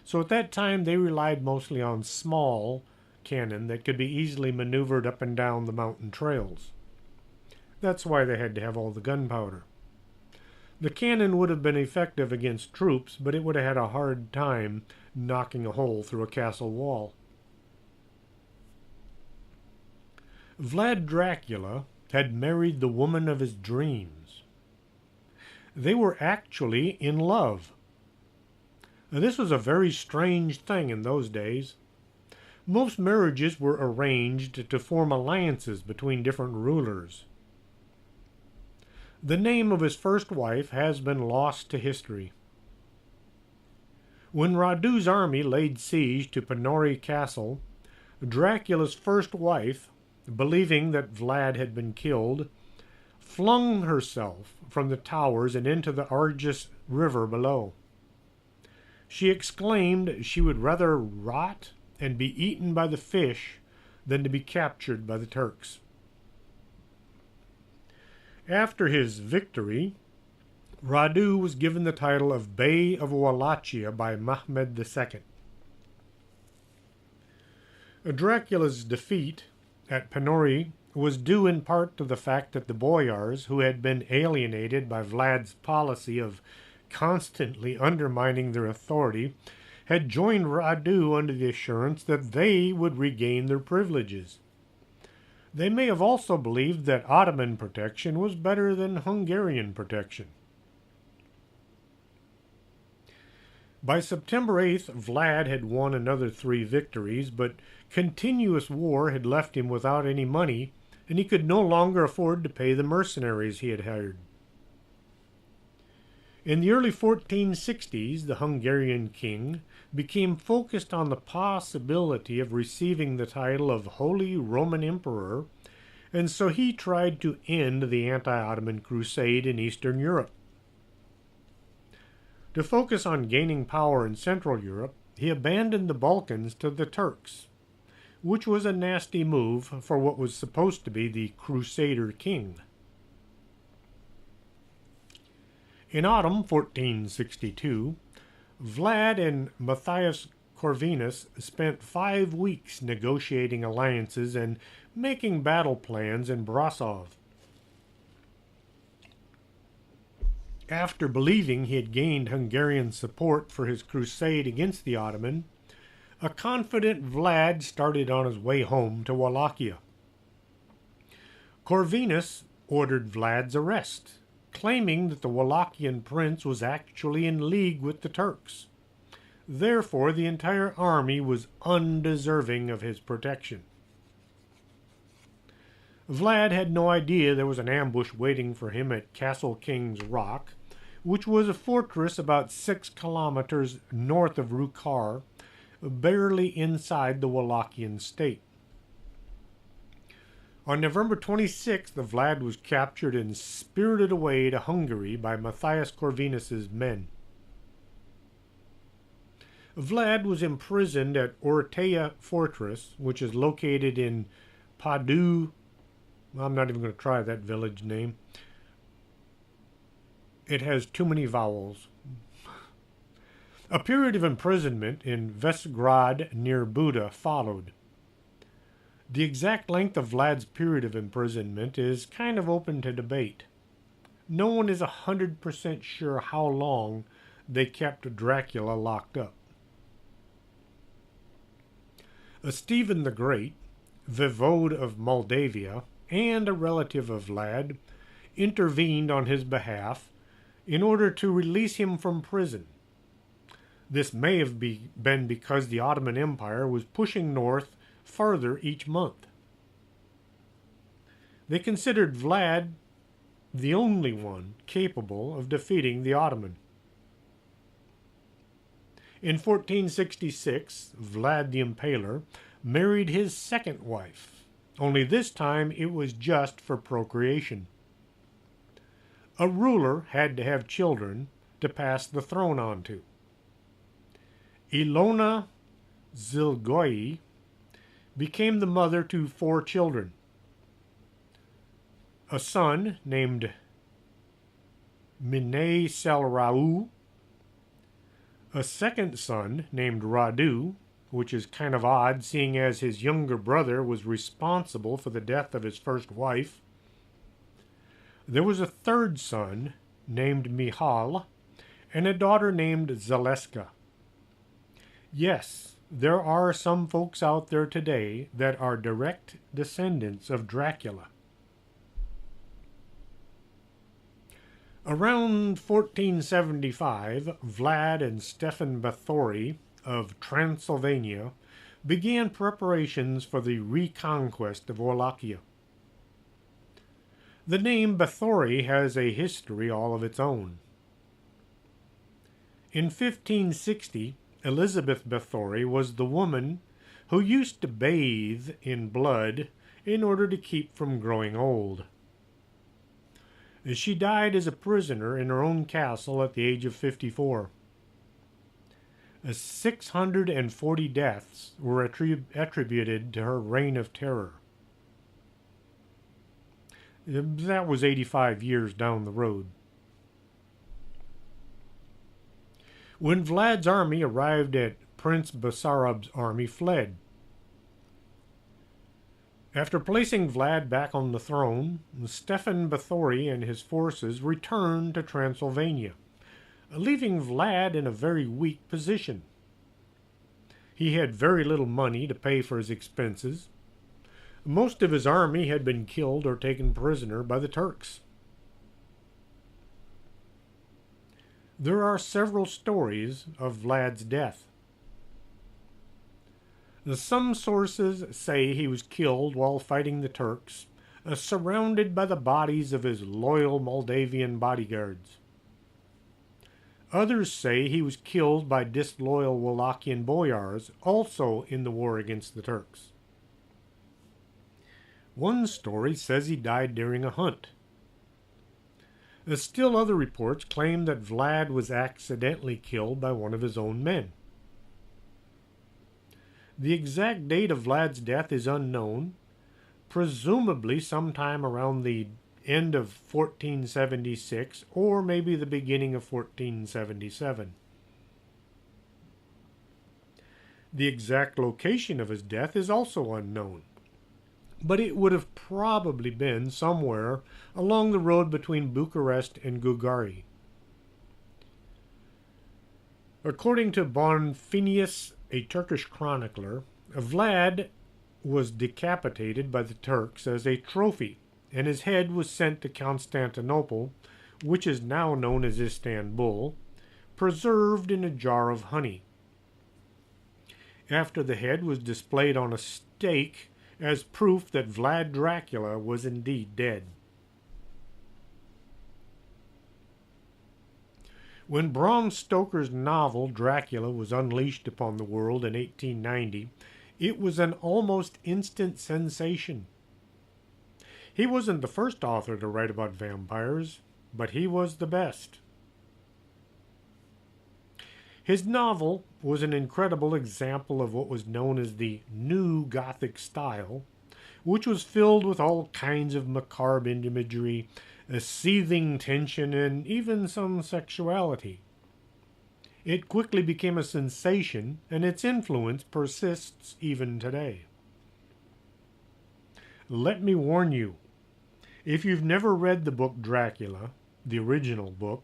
So at that time they relied mostly on small cannon that could be easily maneuvered up and down the mountain trails. That's why they had to have all the gunpowder. The cannon would have been effective against troops, but it would have had a hard time knocking a hole through a castle wall. Vlad Dracula had married the woman of his dreams. They were actually in love. Now, this was a very strange thing in those days. Most marriages were arranged to form alliances between different rulers. The name of his first wife has been lost to history. When Radu's army laid siege to Panori Castle, Dracula's first wife, believing that Vlad had been killed, flung herself from the towers and into the Argus River below. She exclaimed she would rather rot and be eaten by the fish than to be captured by the Turks. After his victory, Radu was given the title of Bey of Wallachia by Mehmed II. Dracula's defeat at Panori was due in part to the fact that the boyars, who had been alienated by Vlad's policy of constantly undermining their authority, had joined Radu under the assurance that they would regain their privileges. They may have also believed that Ottoman protection was better than Hungarian protection. By September 8th, Vlad had won another 3 victories, but continuous war had left him without any money, and he could no longer afford to pay the mercenaries he had hired. In the early 1460s, the Hungarian king became focused on the possibility of receiving the title of Holy Roman Emperor, and so he tried to end the anti-Ottoman crusade in Eastern Europe. To focus on gaining power in Central Europe, he abandoned the Balkans to the Turks, which was a nasty move for what was supposed to be the Crusader king. In autumn 1462, Vlad and Matthias Corvinus spent 5 weeks negotiating alliances and making battle plans in Brasov. After believing he had gained Hungarian support for his crusade against the Ottoman, a confident Vlad started on his way home to Wallachia. Corvinus ordered Vlad's arrest, claiming that the Wallachian prince was actually in league with the Turks. Therefore, the entire army was undeserving of his protection. Vlad had no idea there was an ambush waiting for him at Castle King's Rock, which was a fortress about 6 kilometers north of Rukar, barely inside the Wallachian state. On November 26th, Vlad was captured and spirited away to Hungary by Matthias Corvinus's men. Vlad was imprisoned at Ortea Fortress, which is located in Padu. I'm not even going to try that village name. It has too many vowels. A period of imprisonment in Vesgrad near Buda followed. The exact length of Vlad's period of imprisonment is kind of open to debate. No one is 100% sure how long they kept Dracula locked up. Stephen the Great, voivode of Moldavia, and a relative of Vlad, intervened on his behalf in order to release him from prison. This may have been because the Ottoman Empire was pushing north further each month. They considered Vlad the only one capable of defeating the Ottoman. In 1466, Vlad the Impaler married his second wife, only this time it was just for procreation. A ruler had to have children to pass the throne on to. Ilona Zilgoi became the mother to 4 children. A son named Minei Selrau, a second son named Radu, which is kind of odd seeing as his younger brother was responsible for the death of his first wife. There was a third son named Mihal, and a daughter named Zaleska. Yes, there are some folks out there today that are direct descendants of Dracula. Around 1475, Vlad and Stefan Báthory of Transylvania began preparations for the reconquest of Wallachia. The name Báthory has a history all of its own. In 1560, Elizabeth Báthory was the woman who used to bathe in blood in order to keep from growing old. She died as a prisoner in her own castle at the age of 54. 640 deaths were attributed to her reign of terror. That was 85 years down the road. When Vlad's army arrived at Prince Basarab's army fled. After placing Vlad back on the throne, Stefan Báthory and his forces returned to Transylvania, leaving Vlad in a very weak position. He had very little money to pay for his expenses. Most of his army had been killed or taken prisoner by the Turks. There are several stories of Vlad's death. Some sources say he was killed while fighting the Turks, surrounded by the bodies of his loyal Moldavian bodyguards. Others say he was killed by disloyal Wallachian boyars, also in the war against the Turks. One story says he died during a hunt. Still other reports claim that Vlad was accidentally killed by one of his own men. The exact date of Vlad's death is unknown, presumably sometime around the end of 1476 or maybe the beginning of 1477. The exact location of his death is also unknown, but it would have probably been somewhere along the road between Bucharest and Gugari. According to Bonfinius, a Turkish chronicler, Vlad was decapitated by the Turks as a trophy, and his head was sent to Constantinople, which is now known as Istanbul, preserved in a jar of honey. After the head was displayed on a stake as proof that Vlad Dracula was indeed dead. When Bram Stoker's novel Dracula was unleashed upon the world in 1890, it was an almost instant sensation. He wasn't the first author to write about vampires, but he was the best. His novel was an incredible example of what was known as the New Gothic style, which was filled with all kinds of macabre imagery, a seething tension, and even some sexuality. It quickly became a sensation, and its influence persists even today. Let me warn you, if you've never read the book Dracula, the original book,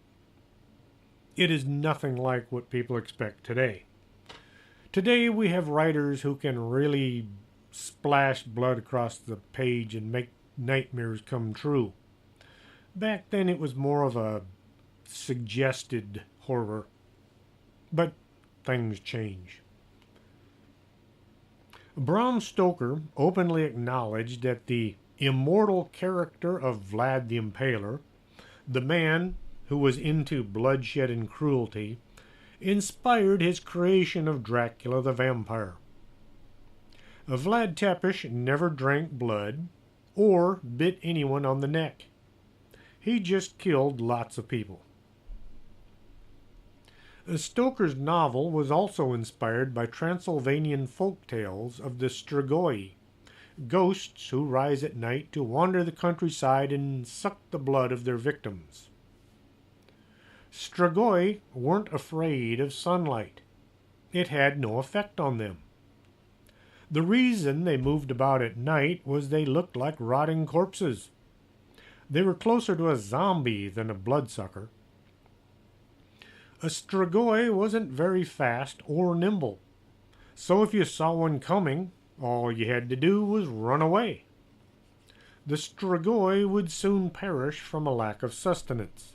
it is nothing like what people expect today. Today we have writers who can really splash blood across the page and make nightmares come true. Back then it was more of a suggested horror. But things change. Bram Stoker openly acknowledged that the immortal character of Vlad the Impaler, the man who was into bloodshed and cruelty, inspired his creation of Dracula the vampire. Vlad Tepes never drank blood or bit anyone on the neck. He just killed lots of people. Stoker's novel was also inspired by Transylvanian folk tales of the Strigoi, ghosts who rise at night to wander the countryside and suck the blood of their victims. Strigoi weren't afraid of sunlight. It had no effect on them. The reason they moved about at night was they looked like rotting corpses. They were closer to a zombie than a bloodsucker. A Strigoi wasn't very fast or nimble, so if you saw one coming, all you had to do was run away. The Strigoi would soon perish from a lack of sustenance.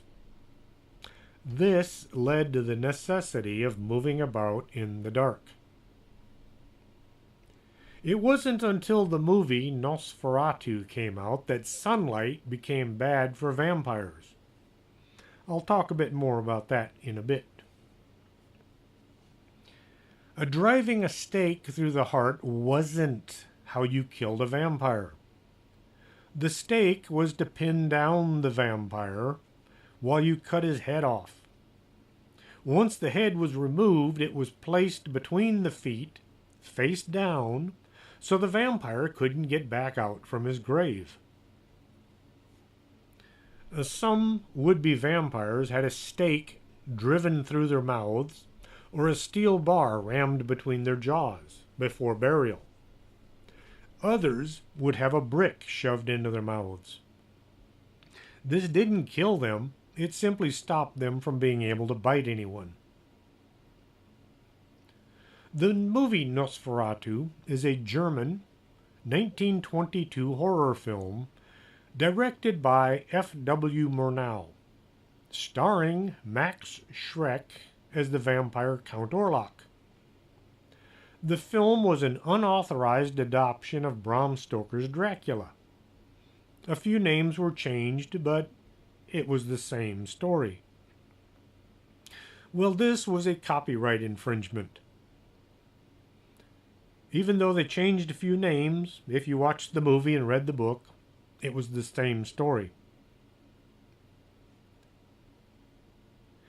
This led to the necessity of moving about in the dark. It wasn't until the movie Nosferatu came out that sunlight became bad for vampires. I'll talk a bit more about that in a bit. Driving a stake through the heart wasn't how you killed a vampire. The stake was to pin down the vampire while you cut his head off. Once the head was removed, it was placed between the feet, face down, so the vampire couldn't get back out from his grave. Some would-be vampires had a stake driven through their mouths or a steel bar rammed between their jaws before burial. Others would have a brick shoved into their mouths. This didn't kill them, it simply stopped them from being able to bite anyone. The movie Nosferatu is a German 1922 horror film directed by F.W. Murnau, starring Max Schreck as the vampire Count Orlok. The film was an unauthorized adoption of Bram Stoker's Dracula. A few names were changed, but it was the same story. Well, this was a copyright infringement. Even though they changed a few names, if you watched the movie and read the book, it was the same story.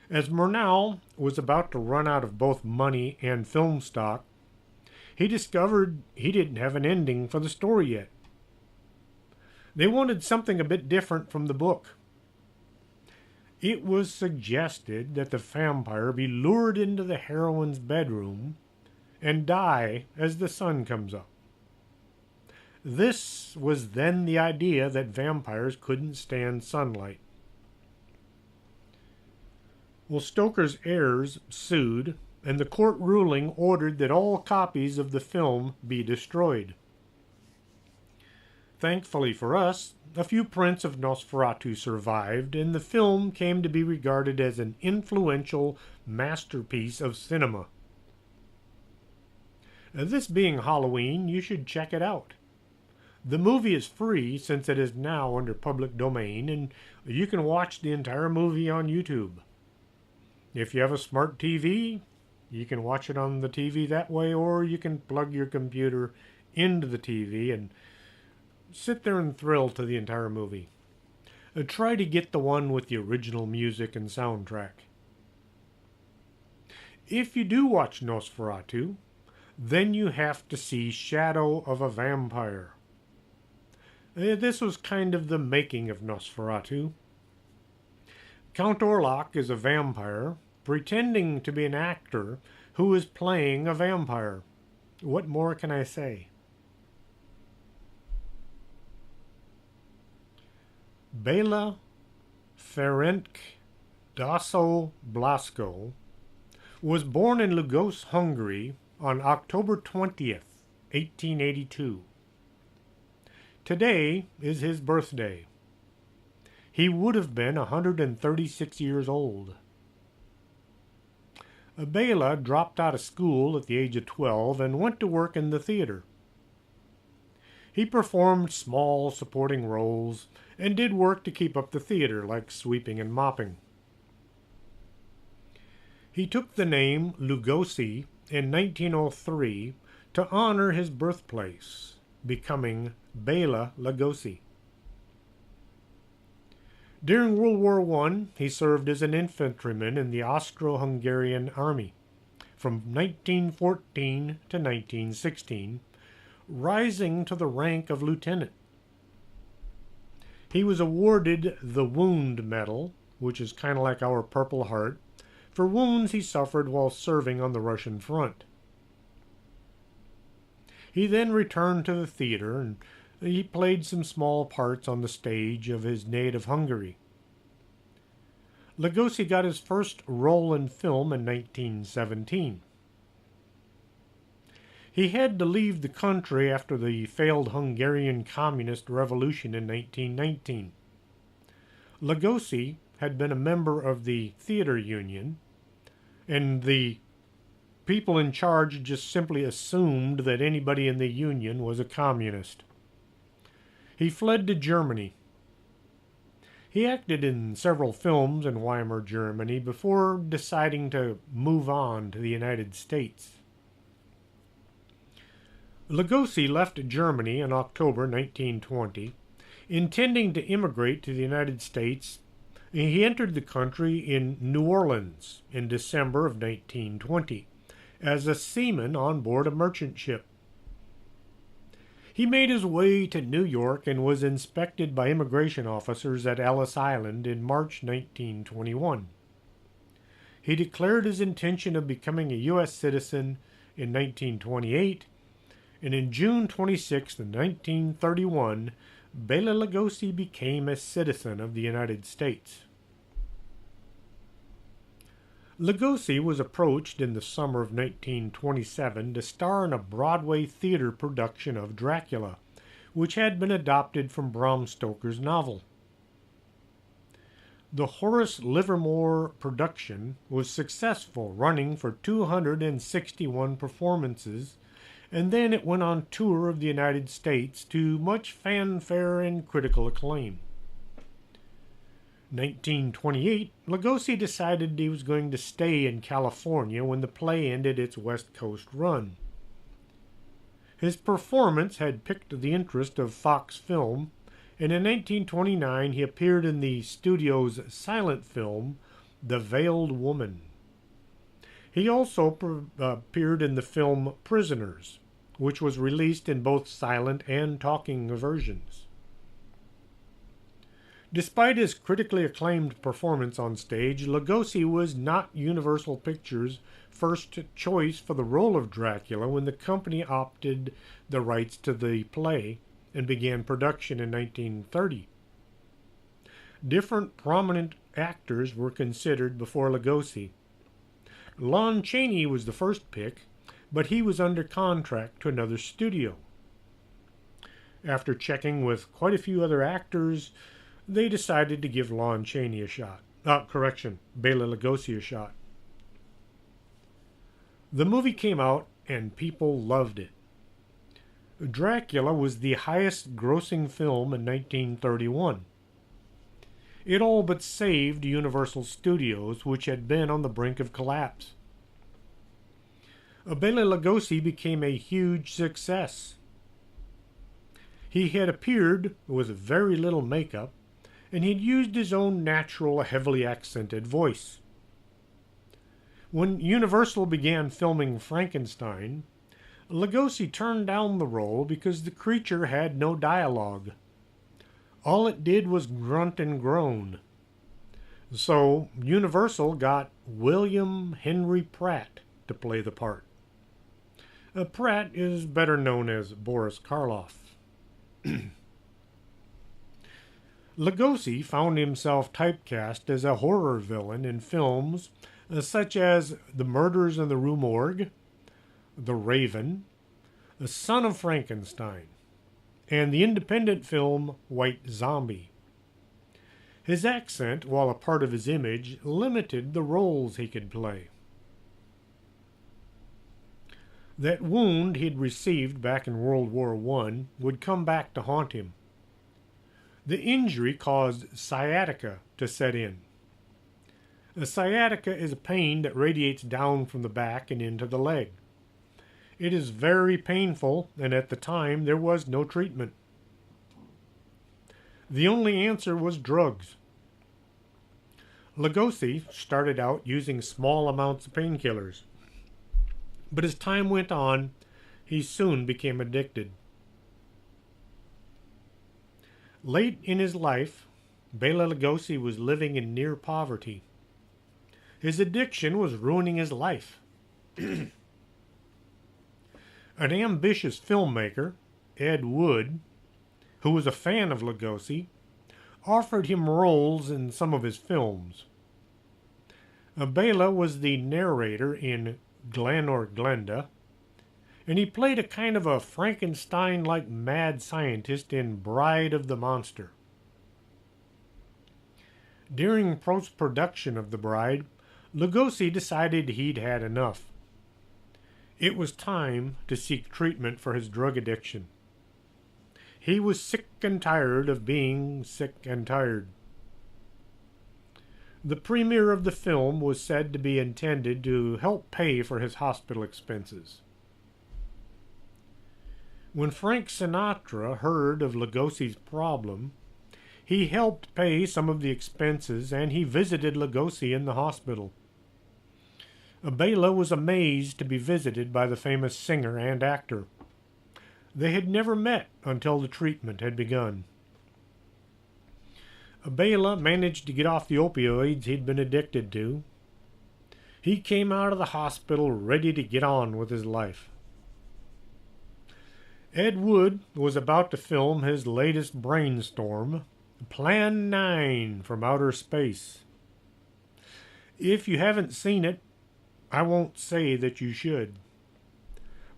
As Murnau was about to run out of both money and film stock, he discovered he didn't have an ending for the story yet. They wanted something a bit different from the book. It was suggested that the vampire be lured into the heroine's bedroom and die as the sun comes up. This was then the idea that vampires couldn't stand sunlight. Well, Stoker's heirs sued, and the court ruling ordered that all copies of the film be destroyed. Thankfully for us, a few prints of Nosferatu survived, and the film came to be regarded as an influential masterpiece of cinema. This being Halloween, you should check it out. The movie is free since it is now under public domain, and you can watch the entire movie on YouTube. If you have a smart TV, you can watch it on the TV that way, or you can plug your computer into the TV and sit there and thrill to the entire movie. Try to get the one with the original music and soundtrack. If you do watch Nosferatu, then you have to see Shadow of a Vampire. This was kind of the making of Nosferatu. Count Orlok is a vampire pretending to be an actor who is playing a vampire. What more can I say? Bela Ferenc Dasso Blasko was born in Lugos, Hungary on October 20th, 1882. Today is his birthday. He would have been 136 years old. Bela dropped out of school at the age of 12 and went to work in the theater. He performed small supporting roles and did work to keep up the theater, like sweeping and mopping. He took the name Lugosi in 1903 to honor his birthplace, becoming Bela Lugosi. During World War I, he served as an infantryman in the Austro-Hungarian army from 1914 to 1916, rising to the rank of lieutenant. He was awarded the Wound Medal, which is kind of like our Purple Heart, for wounds he suffered while serving on the Russian front. He then returned to the theater and he played some small parts on the stage of his native Hungary. Lugosi got his first role in film in 1917. He had to leave the country after the failed Hungarian Communist Revolution in 1919. Lugosi had been a member of the theater union, and the people in charge just simply assumed that anybody in the union was a communist. He fled to Germany. He acted in several films in Weimar, Germany, before deciding to move on to the United States. Lugosi left Germany in October 1920, intending to immigrate to the United States. He entered the country in New Orleans in December of 1920 as a seaman on board a merchant ship. He made his way to New York and was inspected by immigration officers at Ellis Island in March 1921. He declared his intention of becoming a U.S. citizen in 1928, and in June 26, 1931, Bela Lugosi became a citizen of the United States. Lugosi was approached in the summer of 1927 to star in a Broadway theater production of Dracula, which had been adapted from Bram Stoker's novel. The Horace Livermore production was successful, running for 261 performances, and then it went on tour of the United States to much fanfare and critical acclaim. 1928, Lugosi decided he was going to stay in California when the play ended its West Coast run. His performance had piqued the interest of Fox Film, and in 1929 he appeared in the studio's silent film, The Veiled Woman. He also appeared in the film Prisoners, which was released in both silent and talking versions. Despite his critically acclaimed performance on stage, Lugosi was not Universal Pictures' first choice for the role of Dracula when the company opted the rights to the play and began production in 1930. Different prominent actors were considered before Lugosi. Lon Chaney was the first pick, but he was under contract to another studio. After checking with quite a few other actors, they decided to give Lon Chaney a shot. Bela Lugosi a shot. The movie came out and people loved it. Dracula was the highest grossing film in 1931. It all but saved Universal Studios, which had been on the brink of collapse. Bela Lugosi became a huge success. He had appeared with very little makeup, and he'd used his own natural, heavily accented voice. When Universal began filming Frankenstein, Lugosi turned down the role because the creature had no dialogue. All it did was grunt and groan. So Universal got William Henry Pratt to play the part. Pratt is better known as Boris Karloff. Lugosi found himself typecast as a horror villain in films such as The Murders in the Rue Morgue, The Raven, The Son of Frankenstein, and the independent film White Zombie. His accent, while a part of his image, limited the roles he could play. That wound he'd received back in World War I would come back to haunt him. The injury caused sciatica to set in. A sciatica is a pain that radiates down from the back and into the leg. It is very painful, and at the time there was no treatment. The only answer was drugs. Lugosi started out using small amounts of painkillers, but as time went on, he soon became addicted. Late in his life, Bela Lugosi was living in near poverty. His addiction was ruining his life. An ambitious filmmaker, Ed Wood, who was a fan of Lugosi, offered him roles in some of his films. Bela was the narrator in Glen or Glenda, and he played a kind of a Frankenstein-like mad scientist in Bride of the Monster. During post-production of The Bride, Lugosi decided he'd had enough. It was time to seek treatment for his drug addiction. He was sick and tired of being sick and tired. The premiere of the film was said to be intended to help pay for his hospital expenses. When Frank Sinatra heard of Lugosi's problem, he helped pay some of the expenses, and he visited Lugosi in the hospital. Bela was amazed to be visited by the famous singer and actor. They had never met until the treatment had begun. Bela managed to get off the opioids he'd been addicted to. He came out of the hospital ready to get on with his life. Ed Wood was about to film his latest brainstorm, Plan 9 from Outer Space. If you haven't seen it, I won't say that you should.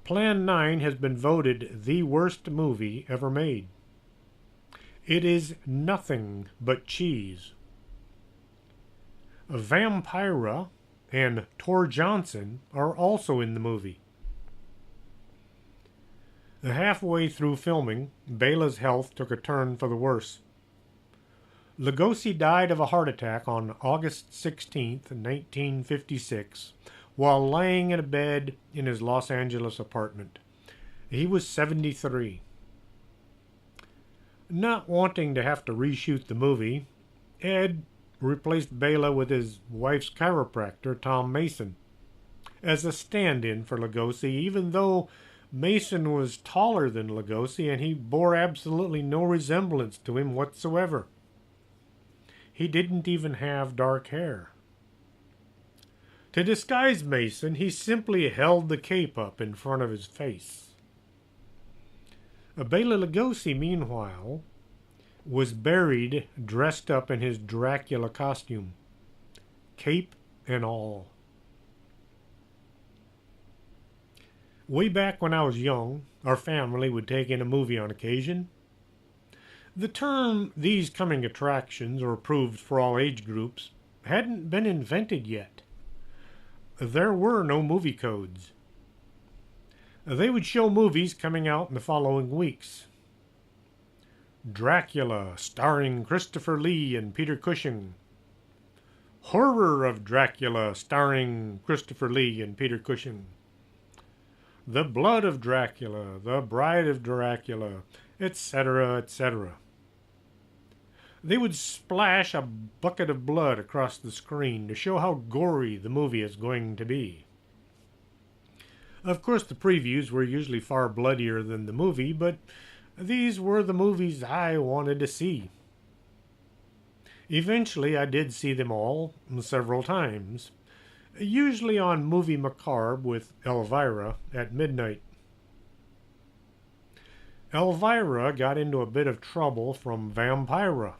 Plan 9 has been voted the worst movie ever made. It is nothing but cheese. Vampira and Tor Johnson are also in the movie. Halfway through filming, Bela's health took a turn for the worse. Lugosi died of a heart attack on August 16th, 1956, while laying in a bed in his Los Angeles apartment. He was 73. Not wanting to have to reshoot the movie, Ed replaced Bela with his wife's chiropractor, Tom Mason, as a stand-in for Lugosi, even though Mason was taller than Lugosi and he bore absolutely no resemblance to him whatsoever. He didn't even have dark hair. To disguise Mason, he simply held the cape up in front of his face. Bela Lugosi, meanwhile, was buried dressed up in his Dracula costume, cape and all. Way back when I was young, our family would take in a movie on occasion. The term "these coming attractions" or approved for all age groups hadn't been invented yet. There were no movie codes. They would show movies coming out in the following weeks. Dracula, starring Christopher Lee and Peter Cushing. Horror of Dracula, starring Christopher Lee and Peter Cushing. The Blood of Dracula, The Bride of Dracula, etc., etc. They would splash a bucket of blood across the screen to show how gory the movie is going to be. Of course, the previews were usually far bloodier than the movie, but these were the movies I wanted to see. Eventually, I did see them all several times, usually on Movie Macabre with Elvira at midnight. Elvira got into a bit of trouble from Vampira,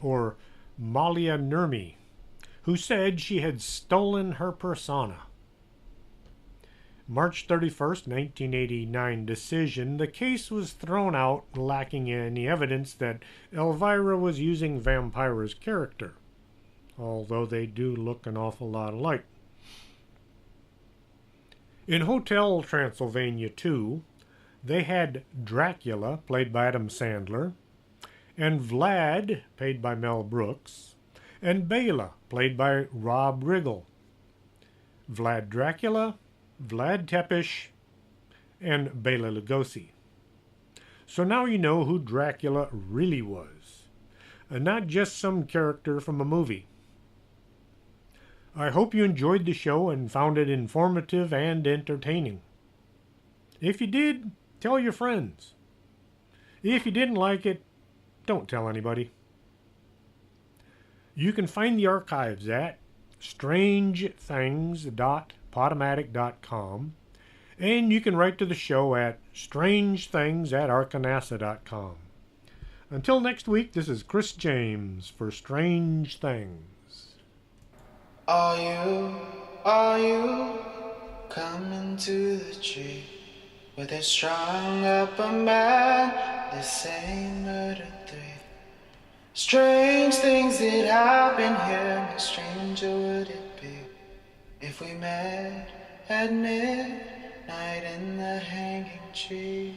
or Malia Nurmi, who said she had stolen her persona. March 31st, 1989 decision, the case was thrown out, lacking any evidence that Elvira was using Vampira's character, although they do look an awful lot alike. In Hotel Transylvania 2, they had Dracula, played by Adam Sandler, and Vlad, played by Mel Brooks, and Bela, played by Rob Riggle. Vlad Dracula, Vlad Tepes, and Bela Lugosi. So now you know who Dracula really was, and not just some character from a movie. I hope you enjoyed the show and found it informative and entertaining. If you did, tell your friends. If you didn't like it, don't tell anybody. You can find the archives at strangethings.podomatic.com, and you can write to the show at strangethings@arcanasa.com. Until next week, this is Chris James for Strange Things. Are you coming to the tree where they strung up a man, they say murder 3? Strange things that happen here, much stranger would it be if we met at midnight in the hanging tree?